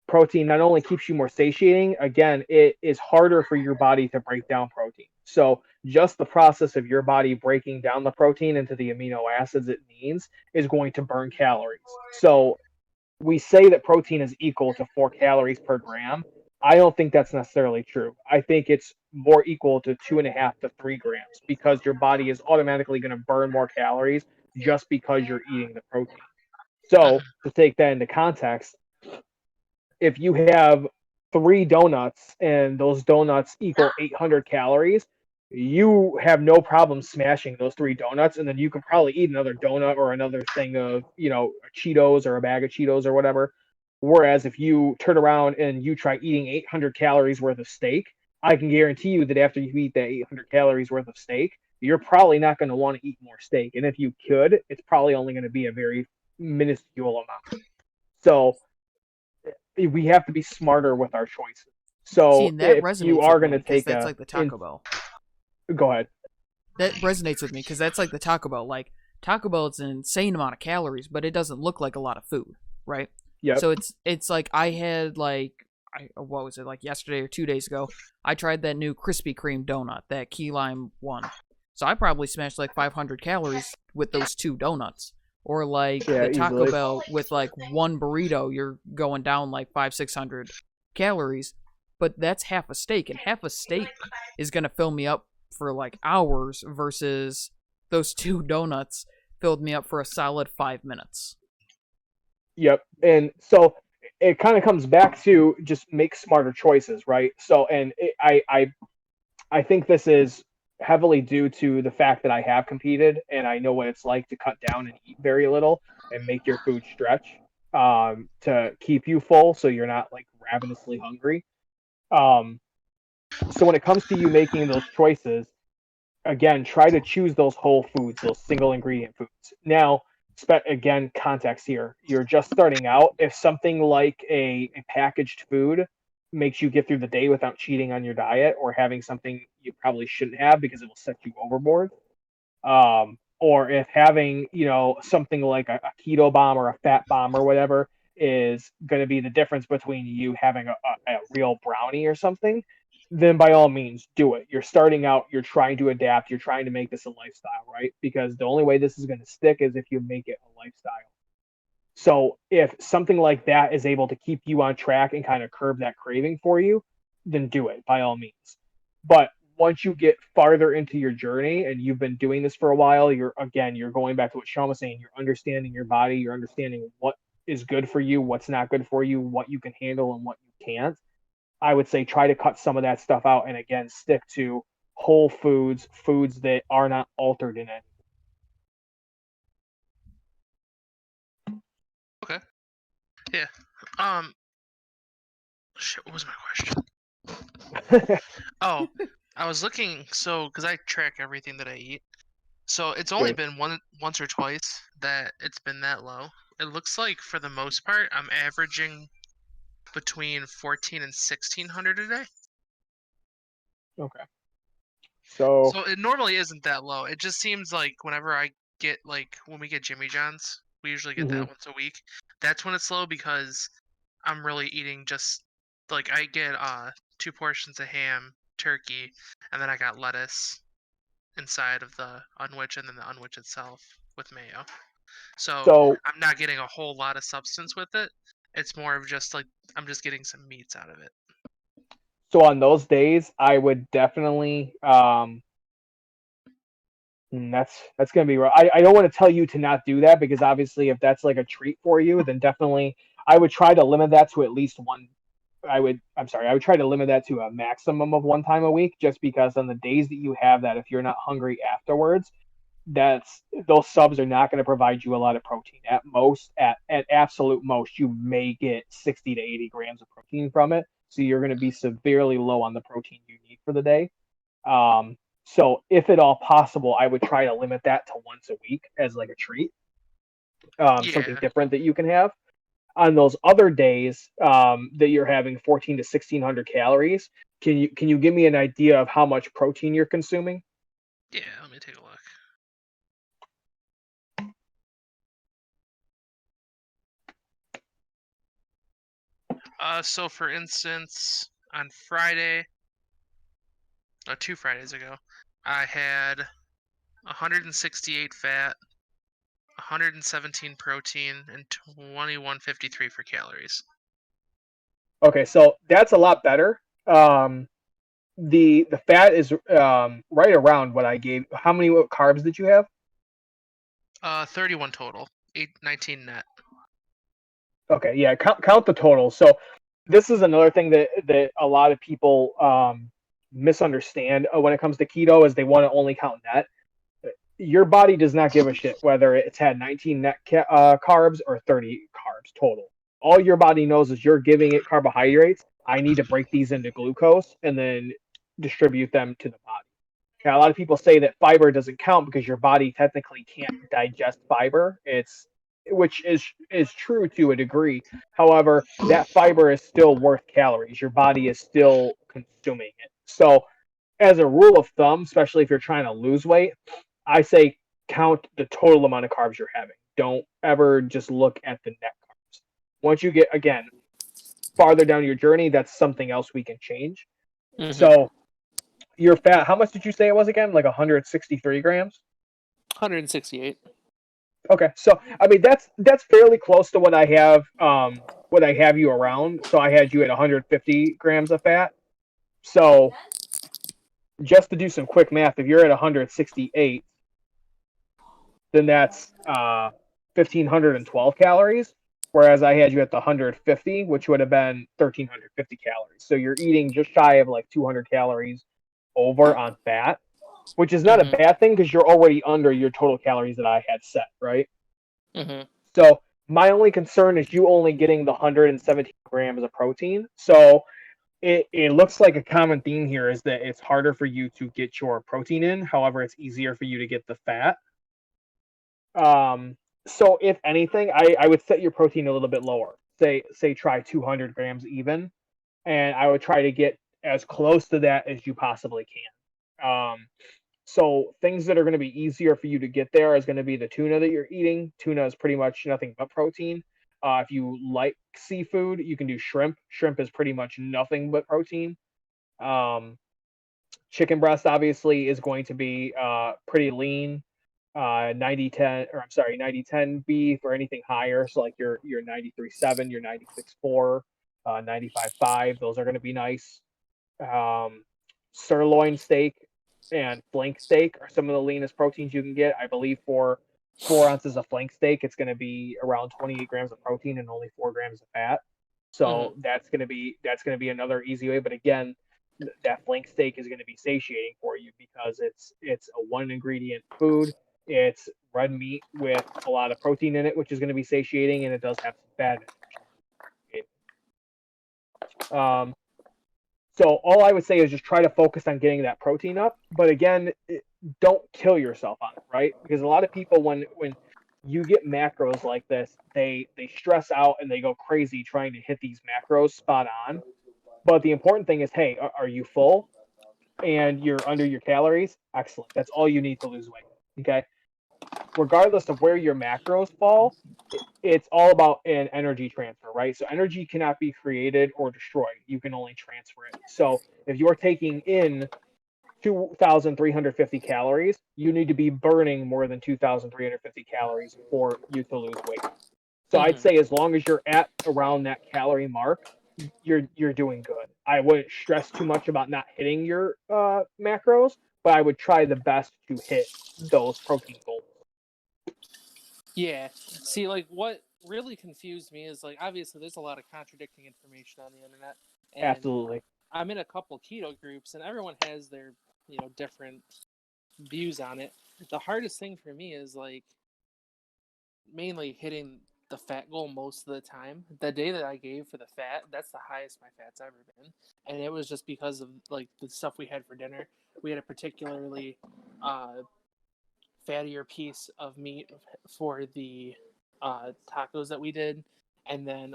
protein not only keeps you more satiating, again, it is harder for your body to break down protein. So just the process of your body breaking down the protein into the amino acids it needs is going to burn calories. So we say that protein is equal to 4 calories per gram. I don't think that's necessarily true. I think it's more equal to 2.5 to 3 grams because your body is automatically going to burn more calories just because you're eating the protein. So, Mhm. to take that into context, if you have 3 donuts and those donuts equal 800 calories, you have no problem smashing those 3 donuts, and then you can probably eat another donut or another thing of, Cheetos or a bag of Cheetos or whatever. Whereas if you turn around and you try eating 800 calories worth of steak, I can guarantee you that after you eat that 800 calories worth of steak, you're probably not going to want to eat more steak. And if you could, it's probably only going to be a very minuscule amount. So we have to be smarter with our choices. See, So and that if you resonates are with going me to because take that's a like the in, Taco Bell. go ahead. That resonates with me because that's like the Taco Bell. Like Taco Bell, it's an insane amount of calories, but it doesn't look like a lot of food, right? Yep. So it's like I had like what was it like yesterday or 2 days ago? I tried that new Krispy Kreme donut, that key lime one. So I probably smashed like 500 calories with those 2 donuts. Or like Yeah, the Taco easily. Bell with like one burrito, you're going down like 500-600 calories. But that's half a steak, and half a steak is gonna fill me up for like hours versus those 2 donuts filled me up for a solid 5 minutes. Yep. And so it kind of comes back to just make smarter choices, right? So, and I think this is heavily due to the fact that I have competed and I know what it's like to cut down and eat very little and make your food stretch to keep you full so you're not like ravenously hungry. Um, so when it comes to you making those choices, again, try to choose those whole foods, those single ingredient foods. Now, again, context here. You're just starting out. If something like a packaged food makes you get through the day without cheating on your diet or having something you probably shouldn't have because it will set you overboard, or if having something like a keto bomb or a fat bomb or whatever is going to be the difference between you having a real brownie or something, then by all means do it. You're starting out, you're trying to adapt, you're trying to make this a lifestyle, right? Because the only way this is going to stick is if you make it a lifestyle. So if something like that is able to keep you on track and kind of curb that craving for you, then do it by all means. But once you get farther into your journey and you've been doing this for a while, you're going back to what Sean was saying, you're understanding your body, you're understanding what is good for you, what's not good for you, what you can handle and what you can't. I would say try to cut some of that stuff out and again stick to whole foods, foods that are not altered in any. Okay. Yeah. Um. Shit. What was my question? Oh, I was looking. So, because I track everything that I eat, so it's only Good. been once or twice that it's been that low. It looks like for the most part, I'm averaging between 14 and 1600 a day. Okay. So So it normally isn't that low. It just seems like whenever I get when we get Jimmy John's, we usually get mhm. that once a week. That's when it's low because I'm really eating just I get 2 portions of ham, turkey, and then I got lettuce inside of the unwich and then the unwich itself with mayo. So so I'm not getting a whole lot of substance with it. It's more of just I'm just getting some meats out of it. so on those days, I would definitely that's gonna be rough. I don't want to tell you to not do that because obviously if that's like a treat for you, then definitely I would try to limit that to at least one. I would try to limit that to a maximum of one time a week, just because on the days that you have that, if you're not hungry afterwards, that's those subs are not going to provide you a lot of protein. At most, at absolute most, you may get 60 to 80 grams of protein from it. So you're going to be severely low on the protein you need for the day. So if at all possible, I would try to limit that to once a week as like a treat, something Yeah, different that you can have. On those other days that you're having 14 to 1600 calories, can you give me an idea of how much protein you're consuming? yeah. Let me take a look. So for instance, on Friday, 2 Fridays ago, I had 168 fat, 117 protein, and 2153 for calories. Okay, so that's a lot better. The fat is right around what I gave. How many carbs did you have? 31 total, 19 net. Okay, yeah, count the total. So this is another thing that a lot of people misunderstand when it comes to keto is they want to only count net. Your body does not give a shit whether it's had 19 net carbs or 30 carbs total. All your body knows is you're giving it carbohydrates. I need to break these into glucose and then distribute them to the body. Now, a lot of people say that fiber doesn't count because your body technically can't digest fiber. Which is true to a degree. However, that fiber is still worth calories. Your body is still consuming it. So, as a rule of thumb, especially if you're trying to lose weight, I say count the total amount of carbs you're having. Don't ever just look at the net carbs. Once you get again farther down your journey, that's something else we can change. Mm-hmm. So your fat, how much did you say it was again? Like 163 grams? 168. Okay, so I mean that's fairly close to what I have you around. So I had you at 150 grams of fat. So just to do some quick math, if you're at 168, then that's 1512 calories. Whereas I had you at the 150, which would have been 1350 calories. So you're eating just shy of like 200 calories over on fat, which is not a Mm-hmm. bad thing because you're already under your total calories that I had set, right? Mm-hmm. So my only concern is you only getting the 117 grams of protein. So it looks like a common theme here is that it's harder for you to get your protein in. However, it's easier for you to get the fat. So if anything, I would set your protein a little bit lower. Say try 200 grams even, and I would try to get as close to that as you possibly can. So things that are going to be easier for you to get there is going to be the tuna that you're eating. Tuna is pretty much nothing but protein. If you like seafood, you can do shrimp. Shrimp is pretty much nothing but protein. Um, Chicken breast obviously is going to be pretty lean. 90-10, or I'm sorry, 90-10 beef or anything higher. So like your 93.7, your 96.4, 95.5. Those are going to be nice. Um, Sirloin steak and flank steak are some of the leanest proteins you can get. I believe for 4 ounces of flank steak, it's going to be around 28 grams of protein and only 4 grams of fat. So that's going to be another easy way. But again, that flank steak is going to be satiating for you because it's a one ingredient food. It's red meat with a lot of protein in it, which is going to be satiating, and it does have some fat in it. So all I would say is just try to focus on getting that protein up. But again, don't kill yourself on it, right? Because a lot of people, when you get macros like this, they stress out and they go crazy trying to hit these macros spot on. But the important thing is, hey, are you full and you're under your calories? Excellent. That's all you need to lose weight. Okay. Regardless of where your macros fall, it's all about an energy transfer, right? So energy cannot be created or destroyed. You can only transfer it. So if you're taking in 2,350 calories, you need to be burning more than 2,350 calories for you to lose weight. So I'd say as long as you're at around that calorie mark, you're doing good. I wouldn't stress too much about not hitting your macros, but I would try the best to hit those protein goals. Yeah. See, like, what really confused me is, like, obviously there's a lot of contradicting information on the internet. And Absolutely. I'm in a couple keto groups, and everyone has their, different views on it. The hardest thing for me is, like, mainly hitting the fat goal most of the time. The day that I gave for the fat, that's the highest my fat's ever been. And it was just because of, like, the stuff we had for dinner. We had a particularly fattier piece of meat for the tacos that we did, and then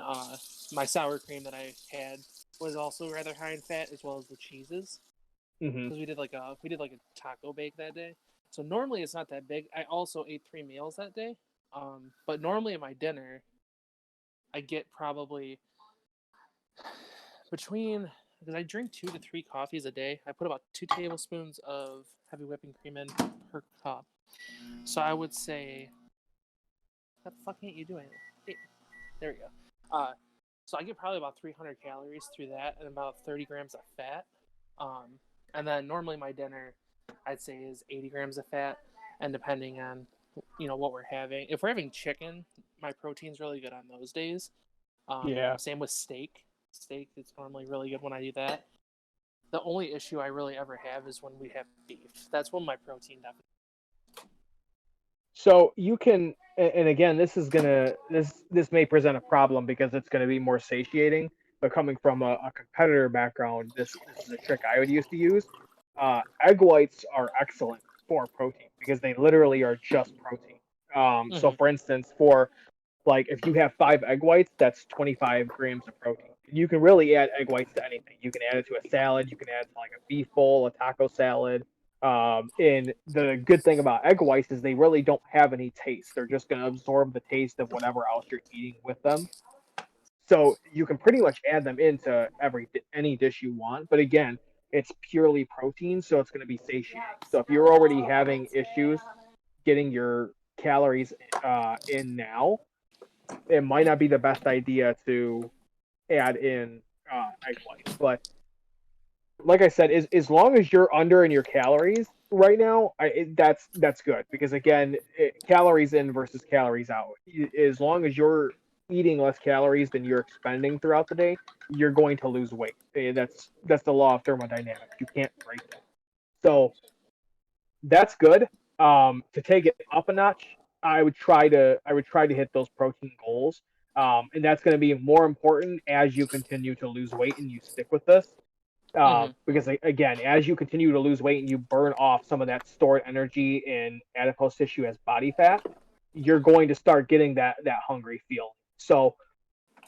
my sour cream that I had was also rather high in fat, as well as the cheeses, Mm-hmm. because we did like a taco bake that day. So normally it's not that big. I also ate 3 meals that day, but normally at my dinner, I get probably between, because I drink 2 to 3 coffees a day. I put about 2 tablespoons of heavy whipping cream in per cup. So I would say, what the fuck ain't you doing? Hey, there we go. So I get probably about 300 calories through that and about 30 grams of fat. And then normally my dinner, I'd say, is 80 grams of fat. And depending on, what we're having. If we're having chicken, my protein's really good on those days. Yeah. Same with steak. Steak is normally really good when I do that. The only issue I really ever have is when we have beef. That's when my protein definitely. So you can, and again, this may present a problem because it's going to be more satiating. But coming from a competitor background, this is a trick I would used to use. Egg whites are excellent for protein because they literally are just protein. So for instance, for like if you have 5 egg whites, that's 25 grams of protein. You can really add egg whites to anything. You can add it to a salad. You can add it to like a beef bowl, a taco salad. And the good thing about egg whites is they really don't have any taste. They're just going to absorb the taste of whatever else you're eating with them. So you can pretty much add them into any dish you want. But again, it's purely protein, so it's going to be satiating. So if you're already having issues getting your calories in now, it might not be the best idea to add in egg whites. But like I said, as long as you're under in your calories right now, that's good because again, calories in versus calories out. As long as you're eating less calories than you're expending throughout the day, you're going to lose weight. That's the law of thermodynamics. You can't break that. So that's good. To take it up a notch, I would try to hit those protein goals. And that's going to be more important as you continue to lose weight and you stick with this. Because again, as you continue to lose weight and you burn off some of that stored energy in adipose tissue as body fat, you're going to start getting that hungry feel. So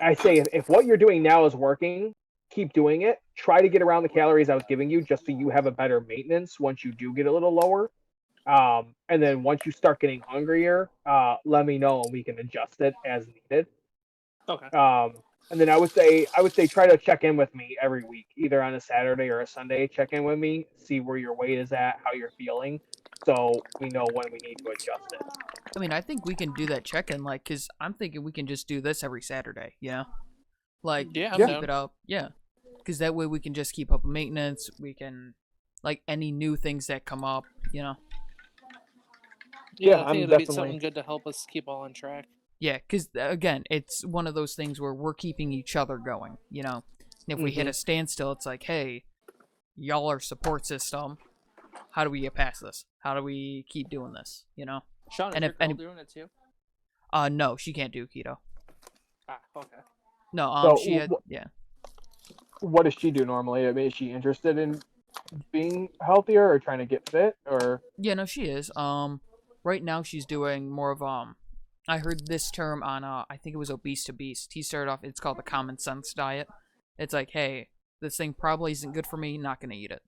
I say if what you're doing now is working, keep doing it. Try to get around the calories I was giving you just so you have a better maintenance once you do get a little lower. And then once you start getting hungrier, let me know and we can adjust it as needed. Okay. And then I would say try to check in with me every week, either on a Saturday or a Sunday. Check in with me, see where your weight is at, how you're feeling, so we know when we need to adjust it. I mean, I think we can do that check-in, like, because I'm thinking we can just do this every Saturday, you know? Like, Yeah, I'm keep down. it up. Yeah. Because that way we can just keep up with maintenance. We can, like, any new things that come up, you know? Yeah, I think I'm it'll be definitely. something good to help us keep all on track. Yeah, because, again, it's one of those things where we're keeping each other going, you know? And if we hit Hmm. a standstill, it's like, hey, y'all are support system. How do we get past this? How do we keep doing this, you know? Sean, is And your if girl any, doing it too? no, she can't do keto. Ah, okay. No, she So, had, yeah. what does she do normally? I mean, is she interested in being healthier or trying to get fit, or? Yeah, no, she is. Right now she's doing more of I heard this term on I think it was Obese to Beast. He started off. It's called the common sense diet. It's like, hey, this thing probably isn't good for me. Not gonna eat it.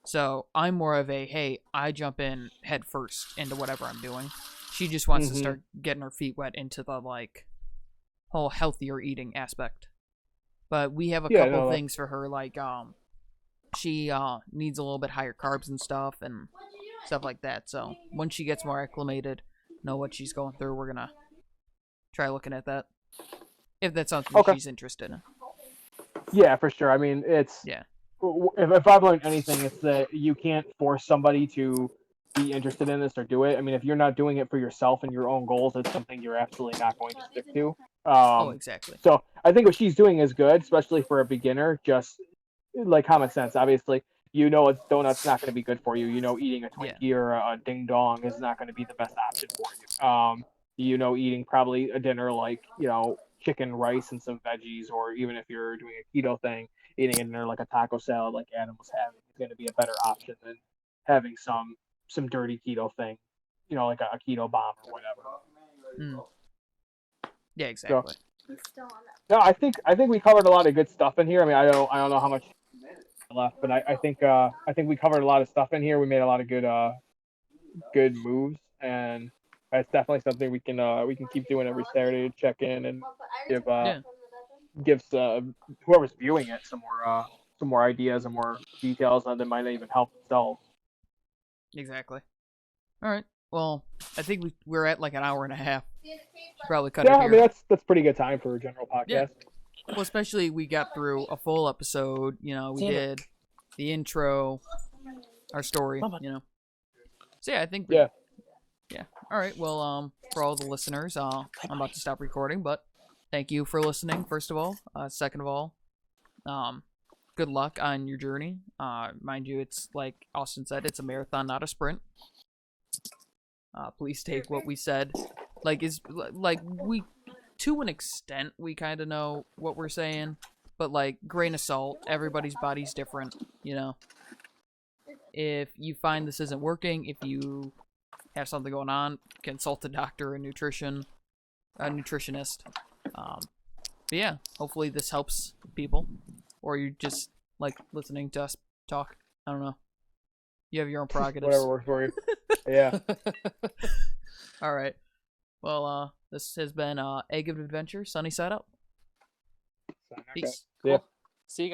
So I'm more of a hey, I jump in head first into whatever I'm doing. She just wants to Hmm. start getting her feet wet into the like whole healthier eating aspect. But we have a Yeah, couple no, things for her like she needs a little bit higher carbs and stuff and stuff like that. So once she gets more acclimated, know what she's going through, we're gonna try looking at that if that's something okay. she's interested in. Yeah, for sure. I mean, Yeah, if I've learned anything, it's that you can't force somebody to be interested in this or do it. I mean, if you're not doing it for yourself and your own goals, it's something you're absolutely not going to stick to. oh Um, exactly. so I think what she's doing is good, especially for a beginner. Just like common sense, obviously. A donut's not going to be good for you. Eating a Yeah, Twinkie or a ding dong is not going to be the best option for you. Eating probably a dinner like chicken, rice, and some veggies, or even if you're doing a keto thing, eating a dinner like a taco salad, like Adam was having, is going to be a better option than having some dirty keto thing, like a keto bomb or whatever. mm. Yeah, So exactly. no, I think we covered a lot of good stuff in here. I mean, I don't know how much left, but I think we covered a lot of stuff in here. We made a lot of good moves, and that's definitely something we can keep doing every Saturday to check in and give Yeah, gives whoever's viewing it some more ideas and more details that might even help themselves. exactly. All right. Well, I think we're at like an hour and a half. Should probably cut Yeah, it I mean here. that's pretty good time for a general Yeah. podcast. Well, especially we got through a full episode. You know, we Damn it. did the intro, our story. Mama. You know. So yeah, I think we. Yeah. Yeah. All right. Well, for all the listeners, I'm about to stop recording, but thank you for listening. First of all, second of all, good luck on your journey. Mind you, it's like Austin said, it's a marathon, not a sprint. Please take what we said, like we, to an extent, we kind of know what we're saying, but like grain of salt. Everybody's body's different, you know. If you find this isn't working, if you have something going on, consult a doctor, a nutritionist. But yeah, hopefully this helps people, or you just like listening to us talk. I don't know. You have your own Whatever prerogatives. works for you. Yeah. All right. Well, this has been Egg of Adventure, Sunny Side Up. So, okay. Peace. Yeah.